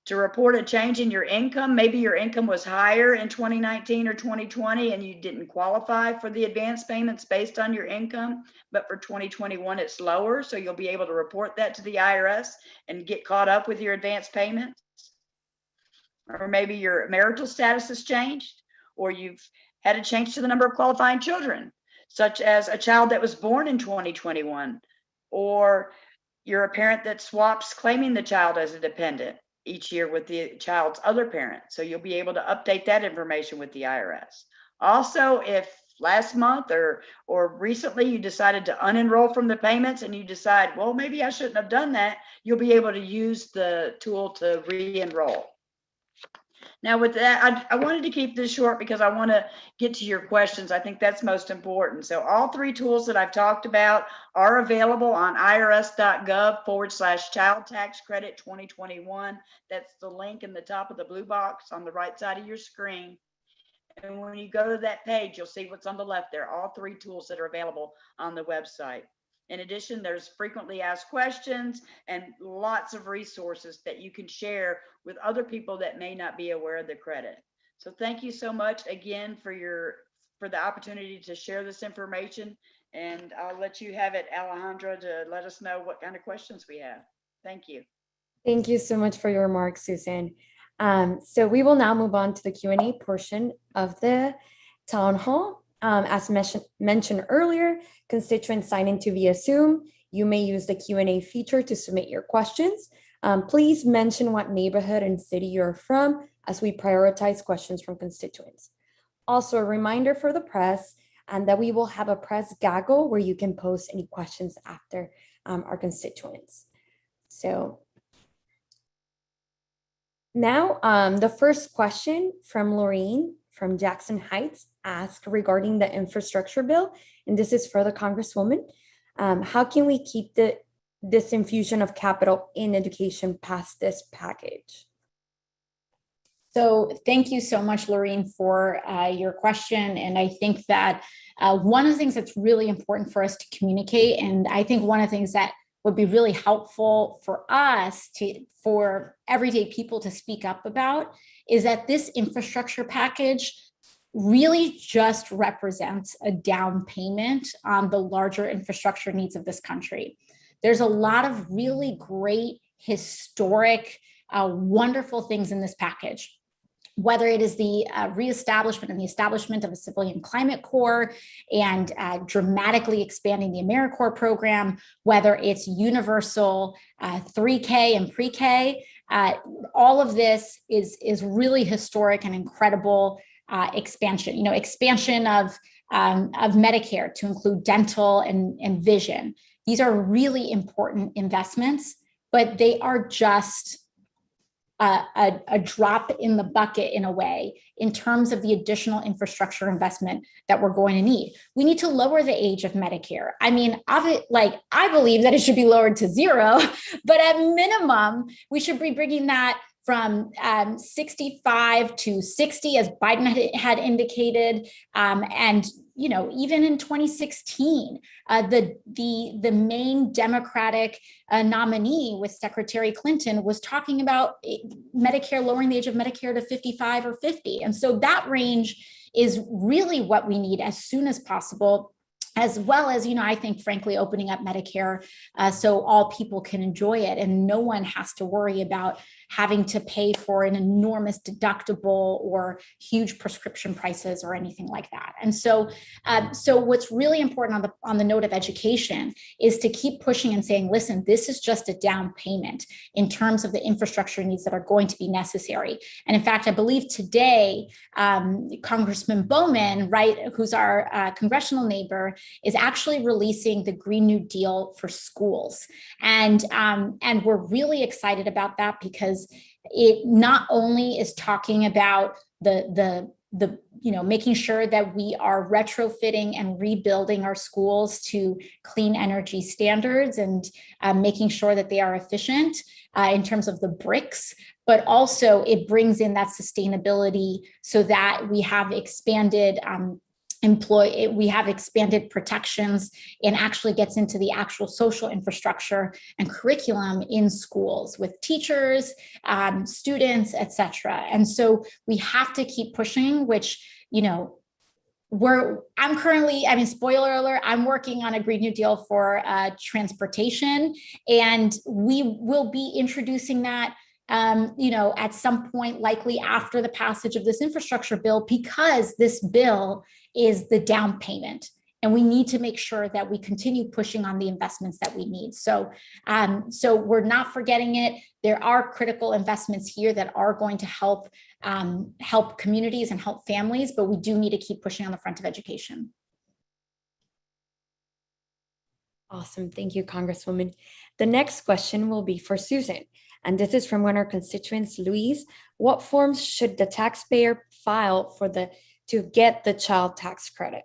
Speaker 3: to report a change in your income. Maybe your income was higher in 2019 or 2020 and you didn't qualify for the advance payments based on your income, but for 2021 it's lower, so you'll be able to report that to the IRS and get caught up with your advance payments. Or maybe your marital status has changed, or you've had a change to the number of qualifying children, such as a child that was born in 2021, or you're a parent that swaps claiming the child as a dependent each year with the child's other parent. So you'll be able to update that information with the IRS. Also, if last month or recently you decided to unenroll from the payments and you decide, well, maybe I shouldn't have done that, you'll be able to use the tool to re-enroll. Now with that, I wanted to keep this short because I want to get to your questions. I think that's most important. So all three tools that I've talked about are available on irs.gov/child tax credit 2021. That's the link in the top of the blue box on the right side of your screen. And when you go to that page, you'll see what's on the left there, all three tools that are available on the website. In addition, there's frequently asked questions and lots of resources that you can share with other people that may not be aware of the credit. So thank you so much again for the opportunity to share this information. And I'll let you have it, Alejandra, to let us know what kind of questions we have. Thank you.
Speaker 1: Thank you so much for your remarks, Susan. So we will now move on to the Q&A portion of the town hall. As mentioned earlier, constituents sign into via Zoom. You may use the Q&A feature to submit your questions. Please mention what neighborhood and city you're from as we prioritize questions from constituents. Also, a reminder for the press and that we will have a press gaggle where you can post any questions after our constituents. So now the first question from Laureen from Jackson Heights asked regarding the infrastructure bill, and this is for the Congresswoman. How can we keep this infusion of capital in education past this package?
Speaker 2: So thank you so much, Laureen, for your question. And I think that one of the things that's really important for us to communicate, and I think one of the things that would be really helpful for us for everyday people to speak up about, is that this infrastructure package really just represents a down payment on the larger infrastructure needs of this country. There's a lot of really great, historic, wonderful things in this package, whether it is the reestablishment and the establishment of a civilian climate corps and dramatically expanding the AmeriCorps program, whether it's universal 3K and pre-K, all of this is really historic and incredible expansion. Expansion of Medicare to include dental and vision. These are really important investments, but they are just a drop in the bucket in a way in terms of the additional infrastructure investment that we're going to need. We need to lower the age of Medicare. I mean, I believe that it should be lowered to 0, but at minimum, we should be bringing that from 65 to 60, as Biden had indicated, and even in 2016, the main Democratic nominee with Secretary Clinton was talking about Medicare, lowering the age of Medicare to 55 or 50, and so that range is really what we need as soon as possible. as well as, I think, frankly, opening up Medicare so all people can enjoy it and no one has to worry about having to pay for an enormous deductible or huge prescription prices or anything like that. And so what's really important on the note of education is to keep pushing and saying, listen, this is just a down payment in terms of the infrastructure needs that are going to be necessary. And in fact, I believe today, Congressman Bowman, right, who's our congressional neighbor, is actually releasing the Green New Deal for schools. And we're really excited about that because it not only is talking about the making sure that we are retrofitting and rebuilding our schools to clean energy standards and making sure that they are efficient in terms of the bricks, but also it brings in that sustainability so that we have expanded we have expanded protections and actually gets into the actual social infrastructure and curriculum in schools with teachers, students, et cetera. And so we have to keep pushing, which, I'm currently, spoiler alert, I'm working on a Green New Deal for transportation, and we will be introducing that at some point, likely after the passage of this infrastructure bill, because this bill is the down payment. And we need to make sure that we continue pushing on the investments that we need. So we're not forgetting it. There are critical investments here that are going to help communities and help families, but we do need to keep pushing on the front of education.
Speaker 1: Awesome. Thank you, Congresswoman. The next question will be for Susan. And this is from one of our constituents, Louise. What forms should the taxpayer file to get the child tax credit?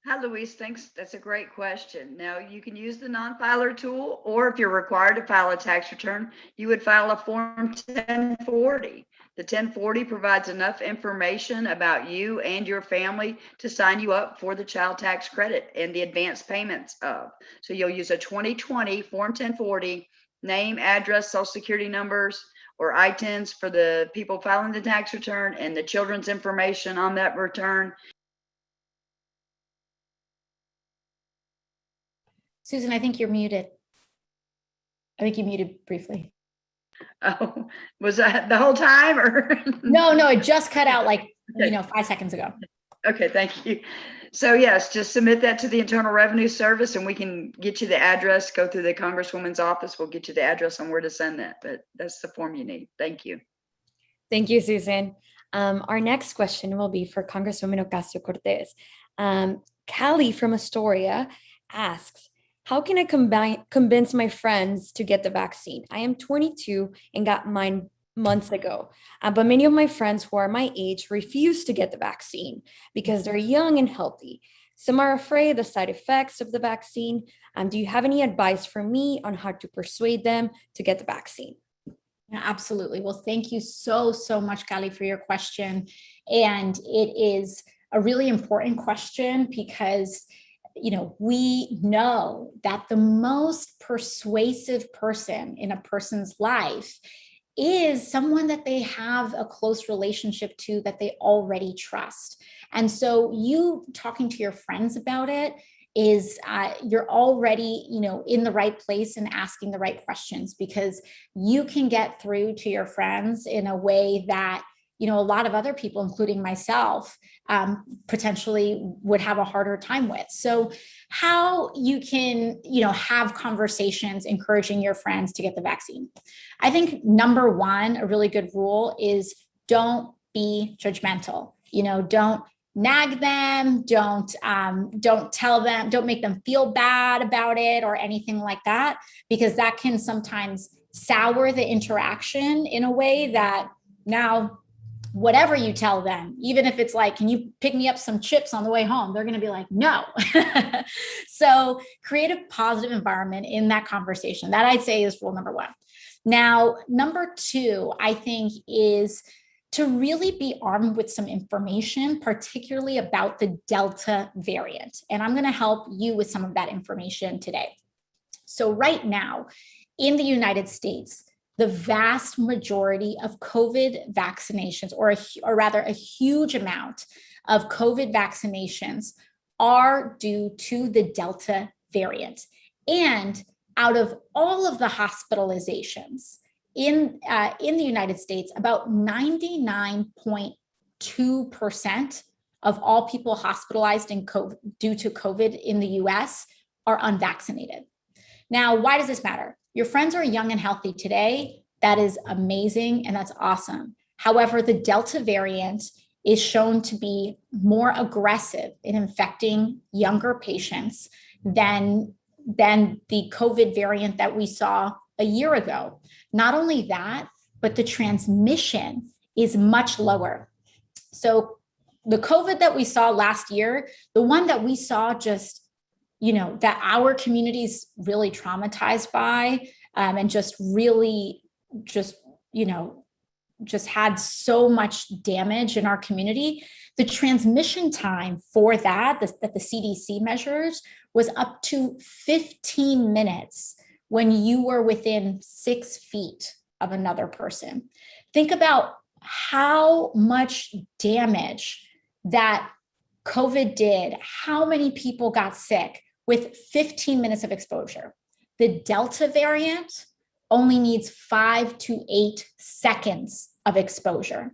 Speaker 3: Hi, Louise. Thanks. That's a great question. Now, you can use the non-filer tool, or if you're required to file a tax return, you would file a Form 1040. The 1040 provides enough information about you and your family to sign you up for the child tax credit and the advance payments of. So you'll use a 2020 Form 1040, name, address, social security numbers, or ITINs for the people filing the tax return, and the children's information on that return.
Speaker 2: Susan, I think you're muted. I think you muted briefly.
Speaker 3: Oh, was that the whole time or?
Speaker 2: No, it just cut out 5 seconds ago.
Speaker 3: Okay, thank you. So yes, just submit that to the Internal Revenue Service and we can get you the address, go through the Congresswoman's office. We'll get you the address on where to send that, but that's the form you need. Thank you.
Speaker 1: Thank you, Susan. Our next question will be for Congresswoman Ocasio-Cortez. Callie from Astoria asks, how can I convince my friends to get the vaccine? I am 22 and got mine months ago, but many of my friends who are my age refuse to get the vaccine because they're young and healthy. Some are afraid of the side effects of the vaccine. Do you have any advice for me on how to persuade them to get the vaccine?
Speaker 2: Yeah, absolutely. Well, thank you so much, Callie, for your question. And it is a really important question because we know that the most persuasive person in a person's life is someone that they have a close relationship to, that they already trust. And so you talking to your friends about it is you're already, in the right place and asking the right questions, because you can get through to your friends in a way that a lot of other people, including myself, potentially would have a harder time with. So how you can, have conversations encouraging your friends to get the vaccine. I think number one, a really good rule is don't be judgmental. Don't nag them, don't tell them, don't make them feel bad about it or anything like that, because that can sometimes sour the interaction in a way that now whatever you tell them, even if it's like, can you pick me up some chips on the way home? They're going to be like, no. So create a positive environment in that conversation. That I'd say is rule number one. Now, number two, I think, is to really be armed with some information, particularly about the Delta variant. And I'm going to help you with some of that information today. So right now in the United States, the vast majority of COVID vaccinations, or rather a huge amount of COVID vaccinations are due to the Delta variant. And out of all of the hospitalizations in the United States, about 99.2% of all people hospitalized due to COVID in the US are unvaccinated. Now, why does this matter? Your friends are young and healthy today. That is amazing and that's awesome. However, the Delta variant is shown to be more aggressive in infecting younger patients than the COVID variant that we saw a year ago. Not only that, but the transmission is much lower. So the COVID that we saw last year, the one that we saw just, that our community's really traumatized by, and just really just had so much damage in our community, the transmission time for that the CDC measures was up to 15 minutes when you were within 6 feet of another person. Think about how much damage that COVID did, how many people got sick with 15 minutes of exposure. The Delta variant only needs 5 to 8 seconds of exposure.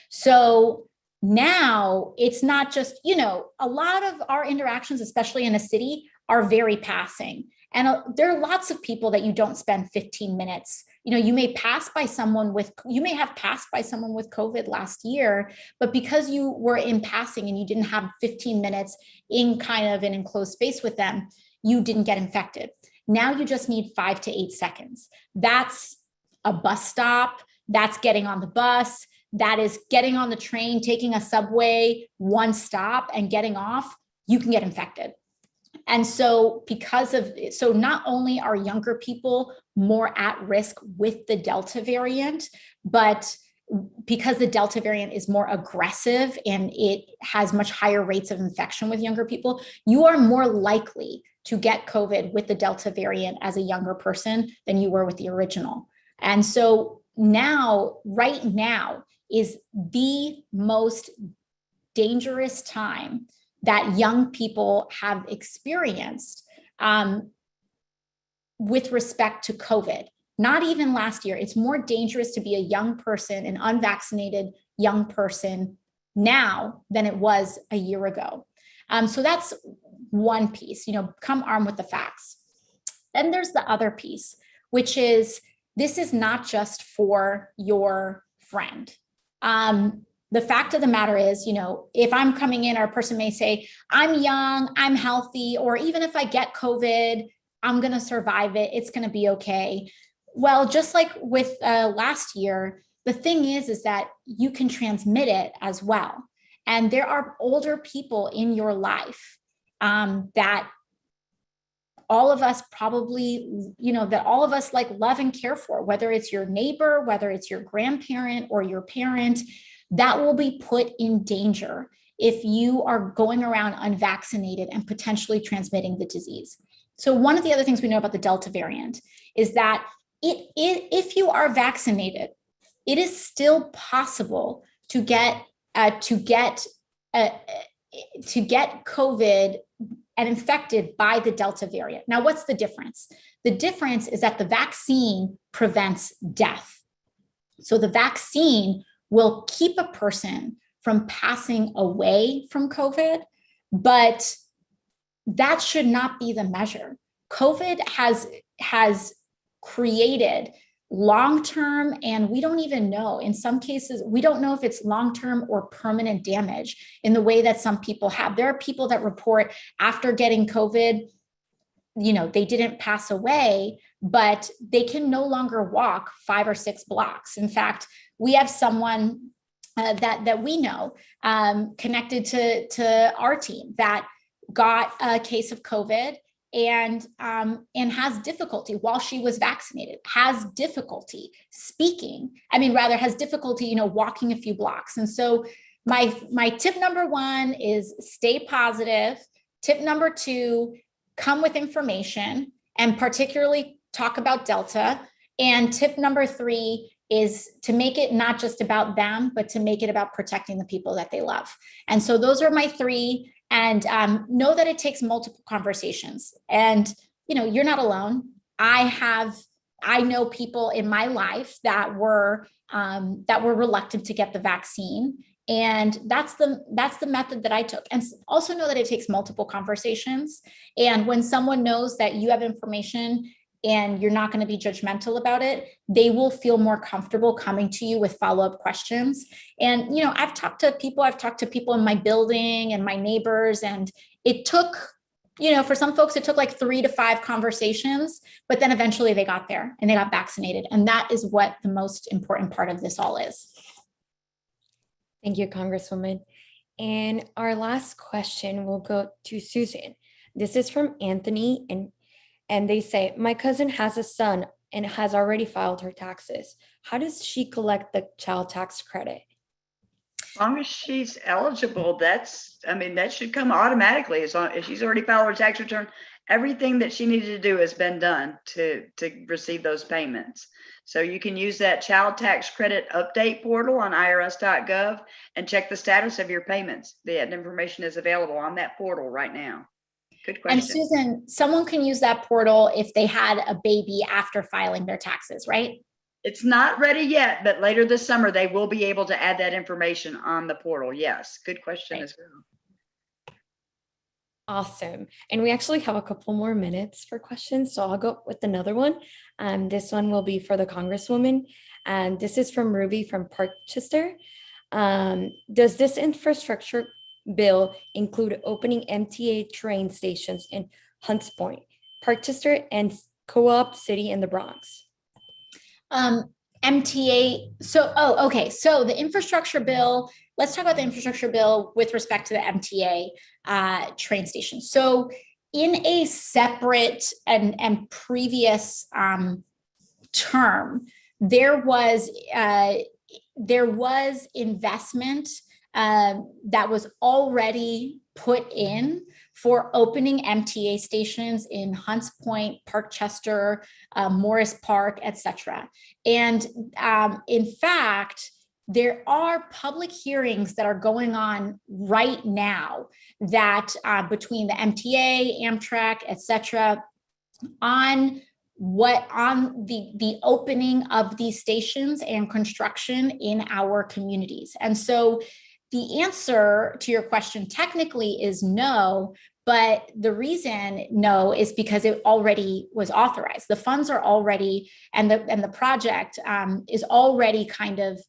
Speaker 2: So now it's not just, a lot of our interactions, especially in a city, are very passing. And there are lots of people that you don't spend 15 minutes. You may have passed by someone with COVID last year, but because you were in passing and you didn't have 15 minutes in kind of an enclosed space with them, you didn't get infected. Now you just need 5 to 8 seconds. That's a bus stop. That's getting on the bus. That is getting on the train, taking a subway, one stop and getting off. You can get infected. And so not only are younger people more at risk with the Delta variant, but because the Delta variant is more aggressive and it has much higher rates of infection with younger people, you are more likely to get COVID with the Delta variant as a younger person than you were with the original. And so right now is the most dangerous time that young people have experienced with respect to COVID. Not even last year. It's more dangerous to be a young person, an unvaccinated young person now than it was a year ago. So that's one piece, come armed with the facts. Then there's the other piece, which is this is not just for your friend. The fact of the matter is, if I'm coming in, or a person may say, I'm young, I'm healthy, or even if I get COVID, I'm going to survive it. It's going to be okay. Well, just like with last year, the thing is that you can transmit it as well. And there are older people in your life that all of us probably, that all of us love and care for, whether it's your neighbor, whether it's your grandparent or your parent, that will be put in danger if you are going around unvaccinated and potentially transmitting the disease. So one of the other things we know about the Delta variant is that if you are vaccinated, it is still possible to get COVID and infected by the Delta variant. Now, what's the difference? The difference is that the vaccine prevents death. So the vaccine will keep a person from passing away from COVID, but that should not be the measure. COVID has created long-term, and we don't even know, in some cases, we don't know if it's long-term or permanent damage in the way that some people have. There are people that report after getting COVID, they didn't pass away, but they can no longer walk 5 or 6 blocks. In fact, we have someone that we know connected to our team that got a case of COVID and has difficulty while she was vaccinated, has difficulty speaking. Has difficulty, walking a few blocks. And so my tip number 1 is stay positive. Tip number 2, come with information and particularly talk about Delta. And tip number 3, is to make it not just about them, but to make it about protecting the people that they love. And so those are my three. And know that it takes multiple conversations. And you're not alone. I know people in my life that were reluctant to get the vaccine. And that's the method that I took. And also know that it takes multiple conversations. And when someone knows that you have information and you're not going to be judgmental about it, they will feel more comfortable coming to you with follow-up questions. And, I've talked to people in my building and my neighbors, and it took, for some folks, it took like 3 to 5 conversations, but then eventually they got there and they got vaccinated. And that is what the most important part of this all is.
Speaker 1: Thank you, Congresswoman. And our last question will go to Susan. This is from Anthony, and they say, my cousin has a son and has already filed her taxes. How does she collect the child tax credit?
Speaker 3: As long as she's eligible, that should come automatically. As long as she's already filed her tax return, everything that she needed to do has been done to receive those payments. So you can use that child tax credit update portal on irs.gov and check the status of your payments. That information is available on that portal right now. Good question.
Speaker 2: And Susan, someone can use that portal if they had a baby after filing their taxes, right?
Speaker 3: It's not ready yet, but later this summer, they will be able to add that information on the portal. Yes, good question as well.
Speaker 1: Awesome. And we actually have a couple more minutes for questions, so I'll go with another one. This one will be for the Congresswoman. And this is from Ruby from Parkchester. Does this infrastructure bill include opening MTA train stations in Hunts Point, Parkchester, and Co-op City in the Bronx?
Speaker 2: MTA. Okay. So the infrastructure bill, let's talk about the infrastructure bill with respect to the MTA train station. So in a separate and previous term, there was investment that was already put in for opening MTA stations in Hunts Point, Parkchester, Morris Park, etc. And in fact, there are public hearings that are going on right now that between the MTA, Amtrak, etc., on the opening of these stations and construction in our communities. And so the answer to your question technically is no, but the reason no is because it already was authorized. The funds are already, and the project is already kind of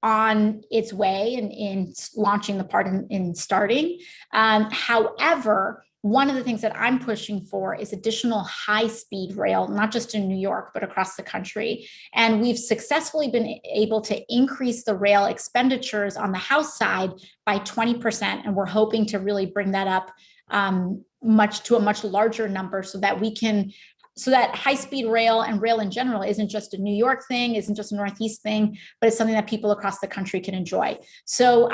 Speaker 2: on its way in launching the part in starting. However, one of the things that I'm pushing for is additional high-speed rail, not just in New York, but across the country. And we've successfully been able to increase the rail expenditures on the House side by 20%. And we're hoping to really bring that up to a much larger number so that high-speed rail and rail in general isn't just a New York thing, isn't just a Northeast thing, but it's something that people across the country can enjoy. So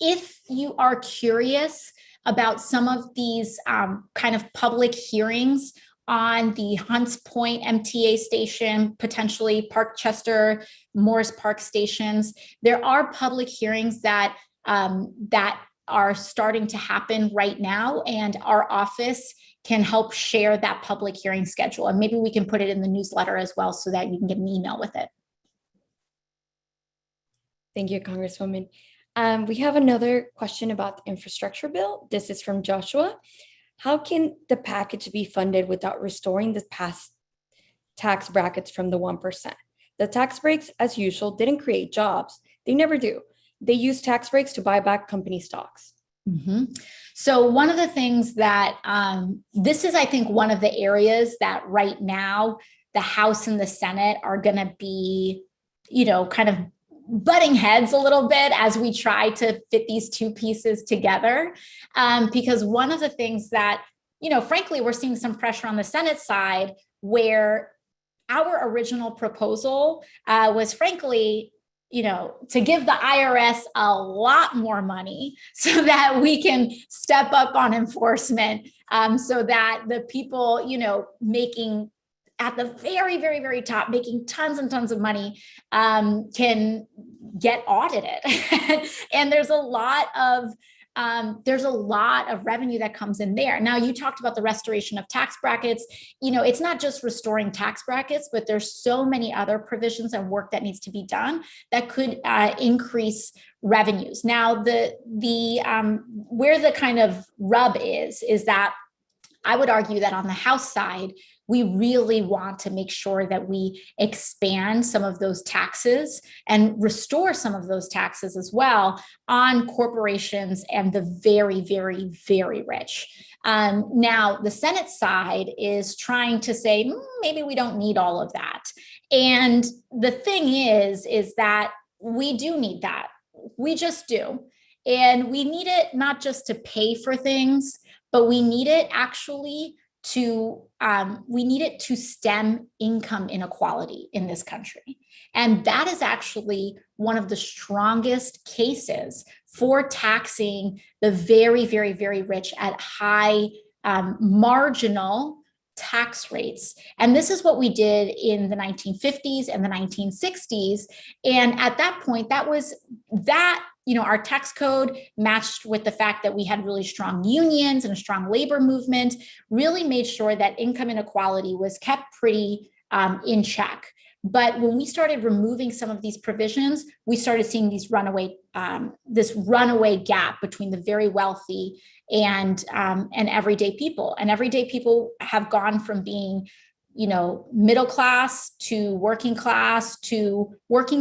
Speaker 2: if you are curious about some of these kind of public hearings on the Hunts Point MTA station, potentially Parkchester, Morris Park stations, there are public hearings that are starting to happen right now, and our office can help share that public hearing schedule. And maybe we can put it in the newsletter as well so that you can get an email with it.
Speaker 1: Thank you, Congresswoman. We have another question about the infrastructure bill. This is from Joshua. How can the package be funded without restoring the past tax brackets from the 1%? The tax breaks, as usual, didn't create jobs. They never do. They use tax breaks to buy back company stocks.
Speaker 2: Mm-hmm. So one of the things that this is, I think, one of the areas that right now the House and the Senate are going to be, kind of butting heads a little bit as we try to fit these two pieces together. Because one of the things that, frankly, we're seeing some pressure on the Senate side where our original proposal was, frankly, to give the IRS a lot more money so that we can step up on enforcement, so that the people, making at the very, very, very top, making tons and tons of money, can get audited. And there's a lot of revenue that comes in there. Now, you talked about the restoration of tax brackets. It's not just restoring tax brackets, but there's so many other provisions and work that needs to be done that could increase revenues. Now, where the kind of rub is that I would argue that on the House side, we really want to make sure that we expand some of those taxes and restore some of those taxes as well on corporations and the very, very, very rich. Now, the Senate side is trying to say, maybe we don't need all of that. And the thing is that we do need that. We just do. And we need it not just to pay for things, but we need it actually to stem income inequality in this country. And that is actually one of the strongest cases for taxing the very, very, very rich at high marginal tax rates. And this is what we did in the 1950s and the 1960s. And at that point, our tax code matched with the fact that we had really strong unions and a strong labor movement, really made sure that income inequality was kept pretty in check. But when we started removing some of these provisions, we started seeing this runaway gap between the very wealthy and everyday people. And everyday people have gone from being, middle class to working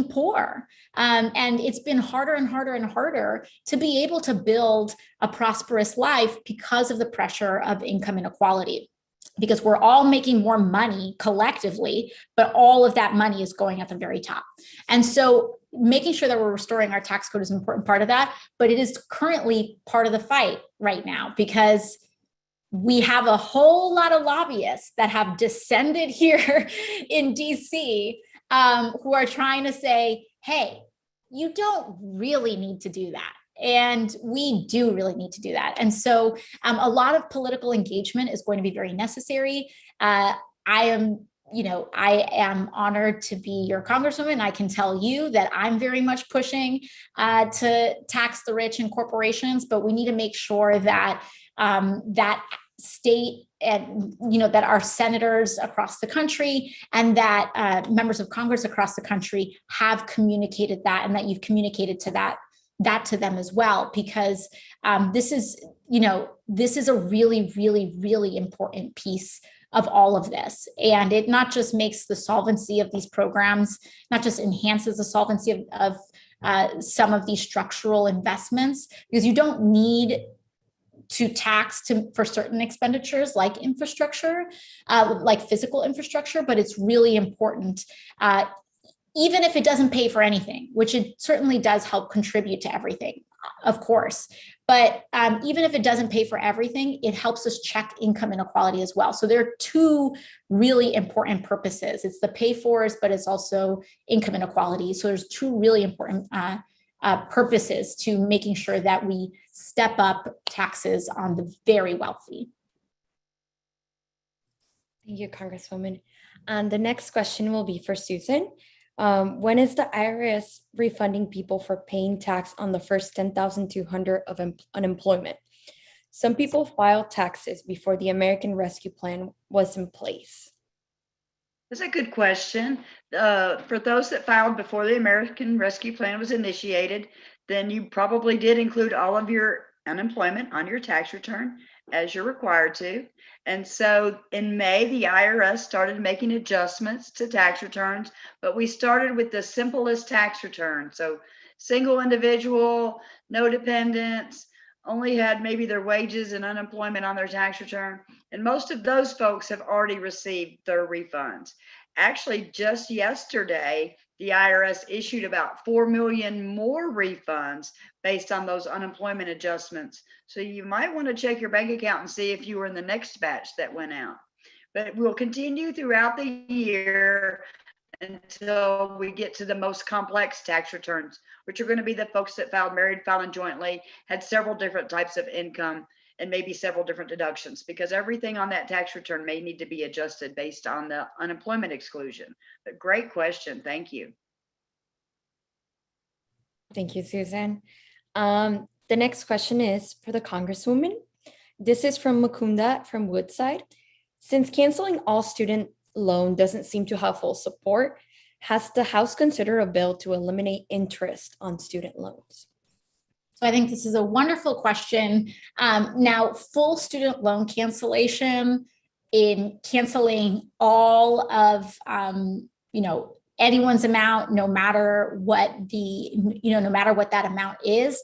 Speaker 2: poor. And it's been harder and harder and harder to be able to build a prosperous life because of the pressure of income inequality. Because we're all making more money collectively, but all of that money is going at the very top. And so making sure that we're restoring our tax code is an important part of that, but it is currently part of the fight right now because we have a whole lot of lobbyists that have descended here in DC who are trying to say, hey, you don't really need to do that. And we do really need to do that. And so a lot of political engagement is going to be very necessary. I am honored to be your congresswoman. I can tell you that I'm very much pushing to tax the rich and corporations, but we need to make sure that that state and that our senators across the country and that members of Congress across the country have communicated that, and that you've communicated to that to them as well, because this is a really, really, really important piece of all of this. And it not just makes the solvency of these programs, not just enhances the solvency of some of these structural investments, because you don't need to tax for certain expenditures like infrastructure, like physical infrastructure, but it's really important, even if it doesn't pay for anything, which it certainly does help contribute to everything, of course. But even if it doesn't pay for everything, it helps us check income inequality as well. So there are two really important purposes. It's the pay-fors, but it's also income inequality. So there's two really important purposes to making sure that we step up taxes on the very wealthy.
Speaker 1: Thank you, Congresswoman. And the next question will be for Susan. When is the IRS refunding people for paying tax on the first $10,200 of unemployment? Some people filed taxes before the American Rescue Plan was in place.
Speaker 3: That's a good question. For those that filed before the American Rescue Plan was initiated, then you probably did include all of your unemployment on your tax return as you're required to. And so in May, the IRS started making adjustments to tax returns, but we started with the simplest tax return. So single individual, no dependents, only had maybe their wages and unemployment on their tax return. And most of those folks have already received their refunds. Actually, just yesterday, the IRS issued about 4 million more refunds based on those unemployment adjustments. So you might want to check your bank account and see if you were in the next batch that went out. But we'll continue throughout the year until we get to the most complex tax returns, which are going to be the folks that filed married, filing jointly, had several different types of income, and maybe several different deductions, because everything on that tax return may need to be adjusted based on the unemployment exclusion. But great question. Thank you.
Speaker 1: Thank you, Susan. The next question is for the Congresswoman. This is from Mukunda from Woodside. Since canceling all student loan doesn't seem to have full support, has the House considered a bill to eliminate interest on student loans?
Speaker 2: So I think this is a wonderful question. Now, full student loan cancellation, in canceling all of, anyone's amount, no matter what that amount is,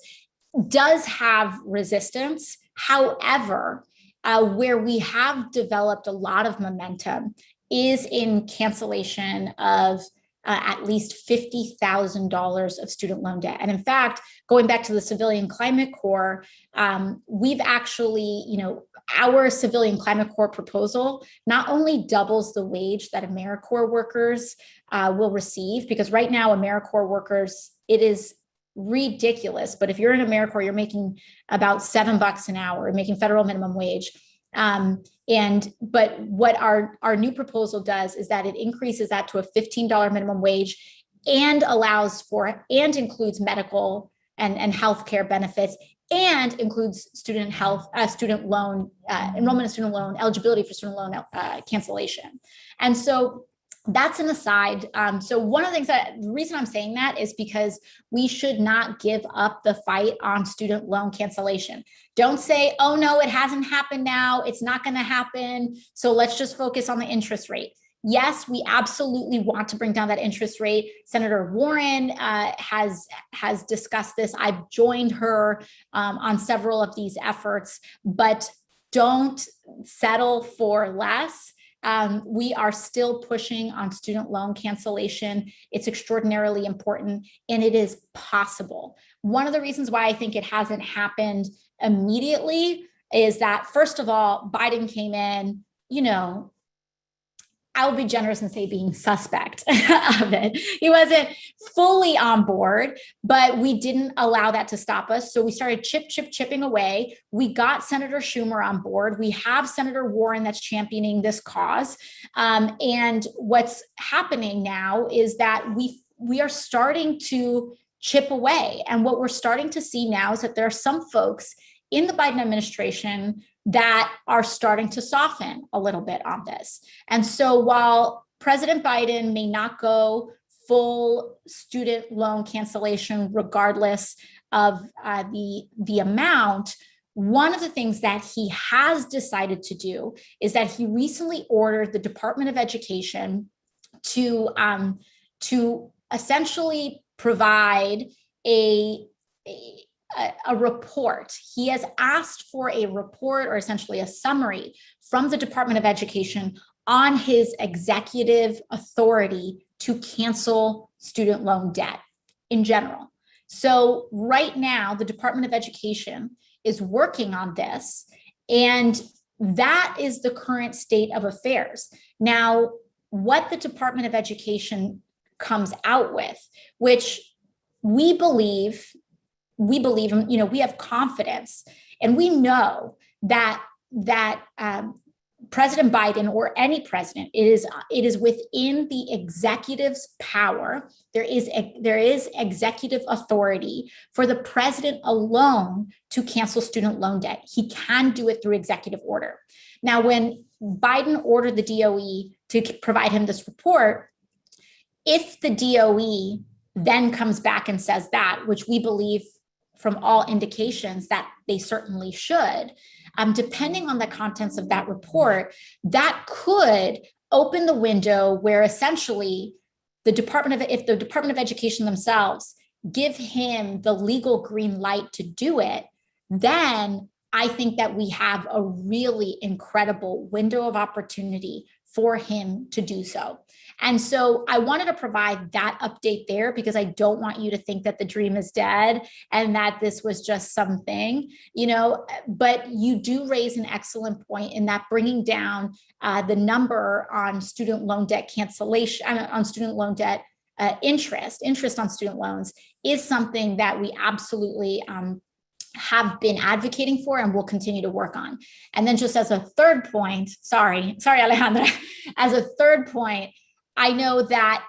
Speaker 2: does have resistance. However, where we have developed a lot of momentum is in cancellation of at least $50,000 of student loan debt. And in fact, going back to the Civilian Climate Corps, we've actually, our Civilian Climate Corps proposal not only doubles the wage that AmeriCorps workers will receive, because right now AmeriCorps workers, it is ridiculous. But if you're in AmeriCorps, you're making about $7 an hour, making federal minimum wage. But what our new proposal does is that it increases that to a $15 minimum wage and allows for and includes medical and healthcare benefits, and includes student loan enrollment in student loan eligibility for student loan cancellation. And so that's an aside. So one of the things the reason I'm saying that is because we should not give up the fight on student loan cancellation. Don't say, oh no, it hasn't happened now, it's not going to happen, so let's just focus on the interest rate. Yes, we absolutely want to bring down that interest rate. Senator Warren has discussed this. I've joined her on several of these efforts, but don't settle for less. We are still pushing on student loan cancellation. It's extraordinarily important, and it is possible. One of the reasons why I think it hasn't happened immediately is that, first of all, Biden came in, I'll be generous and say being suspect of it. He wasn't fully on board, but we didn't allow that to stop us. So we started chipping away. We got Senator Schumer on board. We have Senator Warren that's championing this cause. And what's happening now is that we are starting to chip away. And what we're starting to see now is that there are some folks in the Biden administration that are starting to soften a little bit on this. And so while President Biden may not go full student loan cancellation, regardless of the amount, one of the things that he has decided to do is that he recently ordered the Department of Education to essentially provide a report. He has asked for a report, or essentially a summary, from the Department of Education on his executive authority to cancel student loan debt in general. So right now, the Department of Education is working on this, and that is the current state of affairs. Now, what the Department of Education comes out with, which we believe, we have confidence, and we know that President Biden, or any president, it is within the executive's power. There is executive authority for the president alone to cancel student loan debt. He can do it through executive order. Now, when Biden ordered the DOE to provide him this report, if the DOE then comes back and says that, which we believe from all indications that they certainly should, depending on the contents of that report, that could open the window where essentially if the Department of Education themselves give him the legal green light to do it, then I think that we have a really incredible window of opportunity for him to do so. And so I wanted to provide that update there, because I don't want you to think that the dream is dead and that this was just something, but you do raise an excellent point in that bringing down the number on student loan debt cancellation, on student loan debt interest on student loans is something that we absolutely have been advocating for and will continue to work on. And then just as a third point, sorry, Alejandra, as a third point, I know that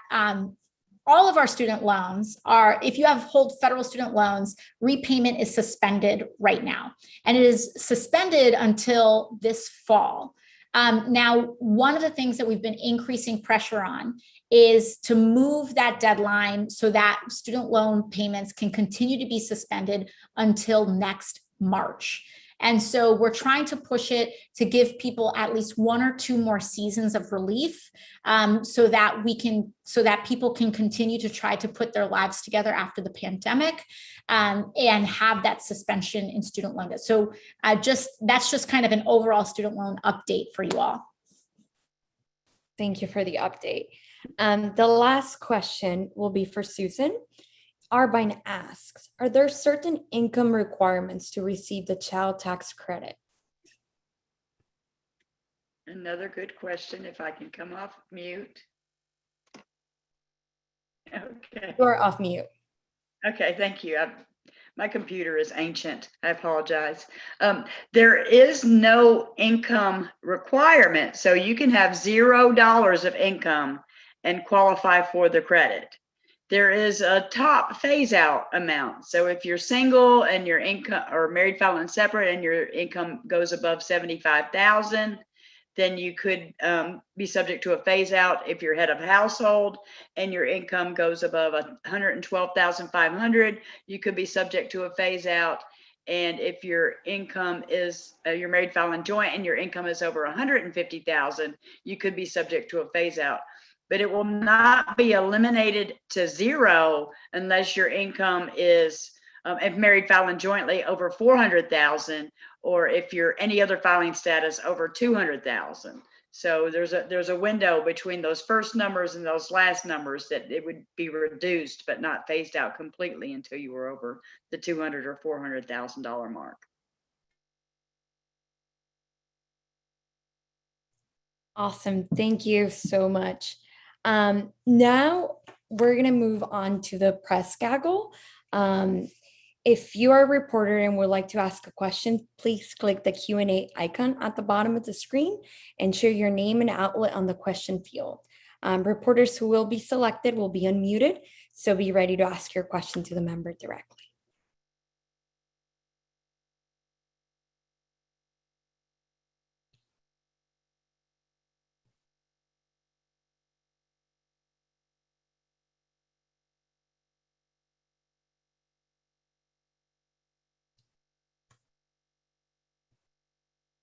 Speaker 2: all of our student loans are, if you hold federal student loans, repayment is suspended right now. And it is suspended until this fall. Now, one of the things that we've been increasing pressure on is to move that deadline so that student loan payments can continue to be suspended until next March. And so we're trying to push it to give people at least 1 or 2 more seasons of relief, so that people can continue to try to put their lives together after the pandemic, and have that suspension in student loan debt. So that's just kind of an overall student loan update for you all.
Speaker 1: Thank you for the update. The last question will be for Susan. Arbine asks, are there certain income requirements to receive the child tax credit?
Speaker 3: Another good question, if I can come off mute. Okay.
Speaker 1: You're off mute.
Speaker 3: Okay, thank you. My computer is ancient. I apologize. There is no income requirement, so you can have $0 of income and qualify for the credit. There is a top phase out amount. So if you're single and your income, or married, filing separate, and your income goes above 75,000, then you could be subject to a phase out. If you're head of household and your income goes above 112,500, you could be subject to a phase out. And if your income is, you're married, filing joint, and your income is over 150,000, you could be subject to a phase out. But it will not be eliminated to 0 unless your income is, if married, filing jointly, over 400,000, or if you're any other filing status over 200,000. So there's a window between those first numbers and those last numbers that it would be reduced, but not phased out completely until you were over the $200,000 or $400,000 mark.
Speaker 1: Awesome. Thank you so much. Now we're going to move on to the press gaggle. If you are a reporter and would like to ask a question, please click the Q&A icon at the bottom of the screen and share your name and outlet on the question field. Reporters who will be selected will be unmuted, so be ready to ask your question to the member directly.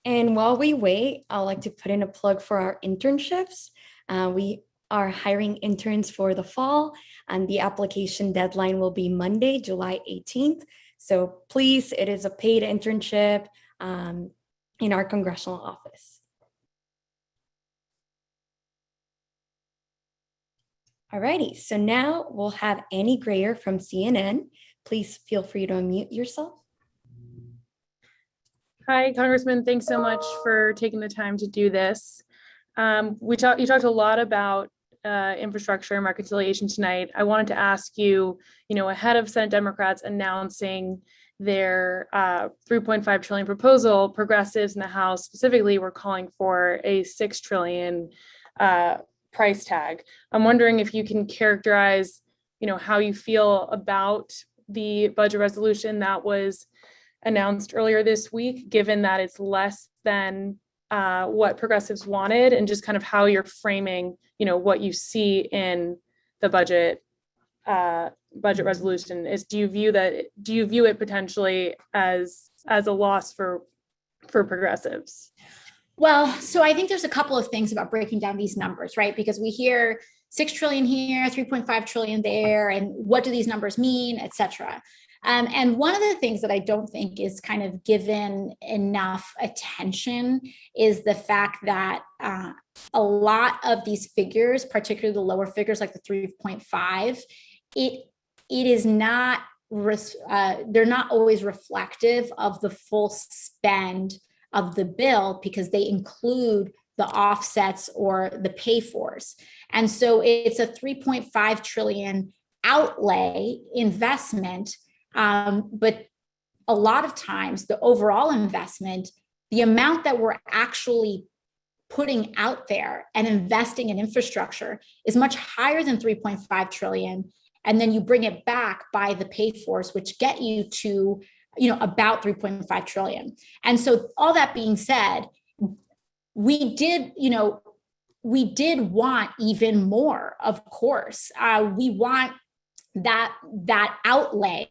Speaker 1: And while we wait, I'd like to put in a plug for our internships. We are hiring interns for the fall, and the application deadline will be Monday, July 18th. So please, it is a paid internship in our congressional office. Alrighty, so now we'll have Annie Grayer from CNN. Please feel free to unmute yourself.
Speaker 4: Hi, Congressman. Thanks so much for taking the time to do this. You talked a lot about infrastructure and reconciliation tonight. I wanted to ask you, ahead of Senate Democrats announcing their $3.5 trillion proposal, progressives in the House specifically were calling for a $6 trillion price tag. I'm wondering if you can characterize, how you feel about the budget resolution that was announced earlier this week, given that it's less than what progressives wanted, and just kind of how you're framing, what you see in the budget resolution. Do you view it potentially as a loss for progressives?
Speaker 2: Well, so I think there's a couple of things about breaking down these numbers, right? Because we hear 6 trillion here, 3.5 trillion there, and what do these numbers mean, et cetera. And one of the things that I don't think is kind of given enough attention is the fact that a lot of these figures, particularly the lower figures like the 3.5, it is not, they're not always reflective of the full spend of the bill, because they include the offsets or the pay-fors. And so it's a 3.5 trillion outlay investment, but a lot of times the overall investment, the amount that we're actually putting out there and investing in infrastructure is much higher than 3.5 trillion. And then you bring it back by the pay fors, which get you to, about 3.5 trillion. And so all that being said, we did want even more, of course. We want that outlay.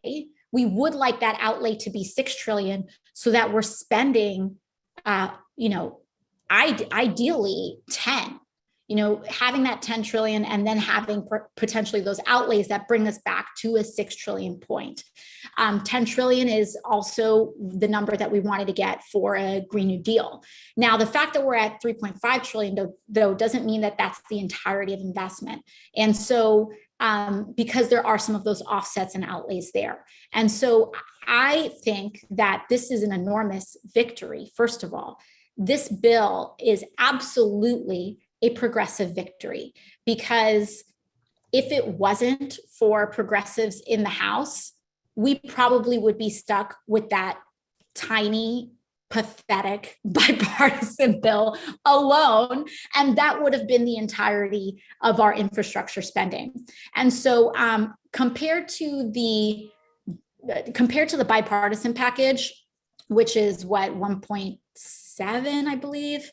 Speaker 2: We would like that outlay to be 6 trillion so that we're spending, ideally 10, having that 10 trillion and then having potentially those outlays that bring us back to a 6 trillion point. 10 trillion is also the number that we wanted to get for a Green New Deal. Now, the fact that we're at 3.5 trillion though doesn't mean that that's the entirety of investment. And so because there are some of those offsets and outlays there. And so I think that this is an enormous victory. First of all, this bill is absolutely a progressive victory, because if it wasn't for progressives in the House, we probably would be stuck with that tiny, pathetic bipartisan bill alone, and that would have been the entirety of our infrastructure spending. And so compared to the bipartisan package, which is what 1.7, I believe,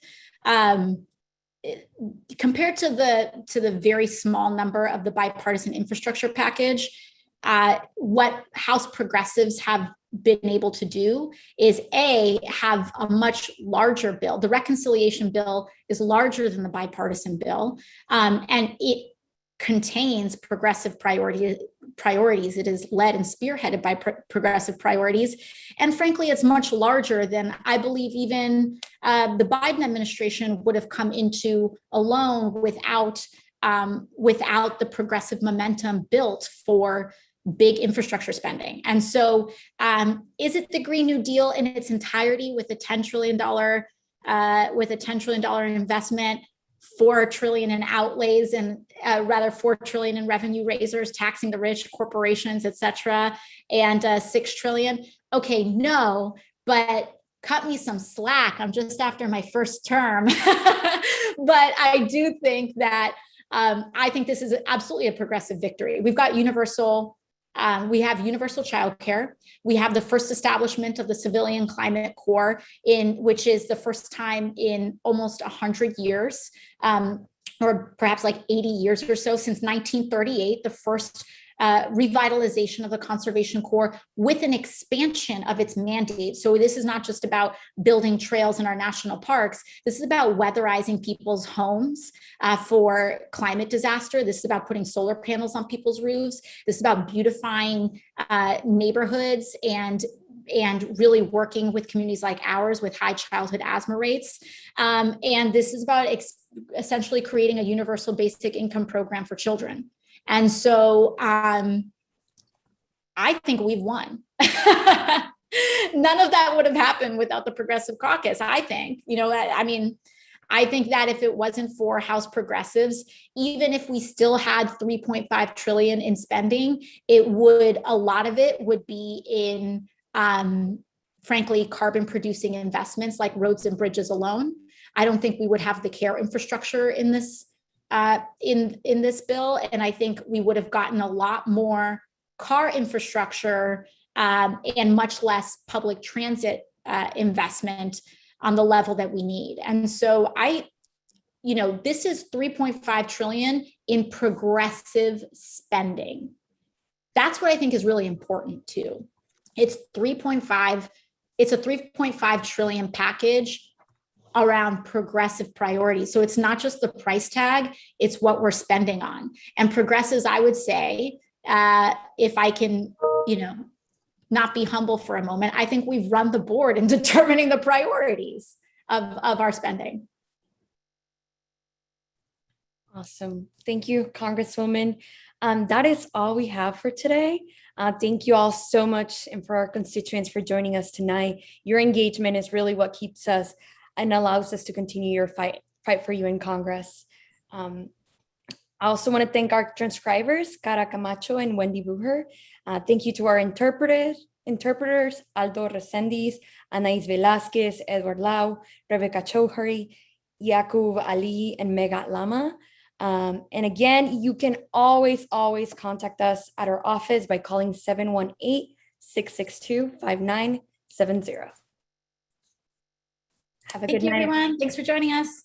Speaker 2: compared to the very small number of the bipartisan infrastructure package, what House progressives have been able to do is have a much larger bill. The reconciliation bill is larger than the bipartisan bill, and it contains progressive priorities. It is led and spearheaded by progressive priorities. And frankly, it's much larger than I believe even the Biden administration would have come into alone without the progressive momentum built for big infrastructure spending. And so is it the Green New Deal in its entirety with a $10 trillion investment, 4 trillion in outlays, and rather 4 trillion in revenue raisers, taxing the rich, corporations, et cetera, and 6 trillion? Okay, no, but cut me some slack. I'm just after my first term. But I do think that I think this is absolutely a progressive victory. We've got we have universal childcare. We have the first establishment of the Civilian Climate Corps, which is the first time in almost 100 years, or perhaps like 80 years or so, since 1938, the first revitalization of the Conservation Corps with an expansion of its mandate. So this is not just about building trails in our national parks. This is about weatherizing people's homes for climate disaster. This is about putting solar panels on people's roofs. This is about beautifying neighborhoods and really working with communities like ours with high childhood asthma rates. And this is about essentially creating a universal basic income program for children. And so I think we've won. None of that would have happened without the Progressive Caucus, I think. I think that if it wasn't for House progressives, even if we still had 3.5 trillion in spending, a lot of it would be in, frankly, carbon producing investments like roads and bridges alone. I don't think we would have the care infrastructure in this bill, and I think we would have gotten a lot more car infrastructure and much less public transit investment on the level that we need. And so this is 3.5 trillion in progressive spending. That's what I think is really important too. It's a 3.5 trillion package around progressive priorities. So it's not just the price tag, it's what we're spending on. And progressives, I would say, if I can, not be humble for a moment, I think we've run the board in determining the priorities of our spending.
Speaker 1: Awesome. Thank you, Congresswoman. That is all we have for today. Thank you all so much, and for our constituents for joining us tonight. Your engagement is really what keeps us and allows us to continue your fight for you in Congress. I also want to thank our transcribers, Cara Camacho and Wendy Bucher. Thank you to our interpreters interpreters, Aldo Resendiz, Anais Velasquez, Edward Lau, Rebecca Chowdhury, Yakub Ali, and Megat Lama. And again, you can always contact us at our office by calling 718-662-5970. Have a
Speaker 2: Thank
Speaker 1: good
Speaker 2: you,
Speaker 1: night.
Speaker 2: everyone. Thanks for joining us.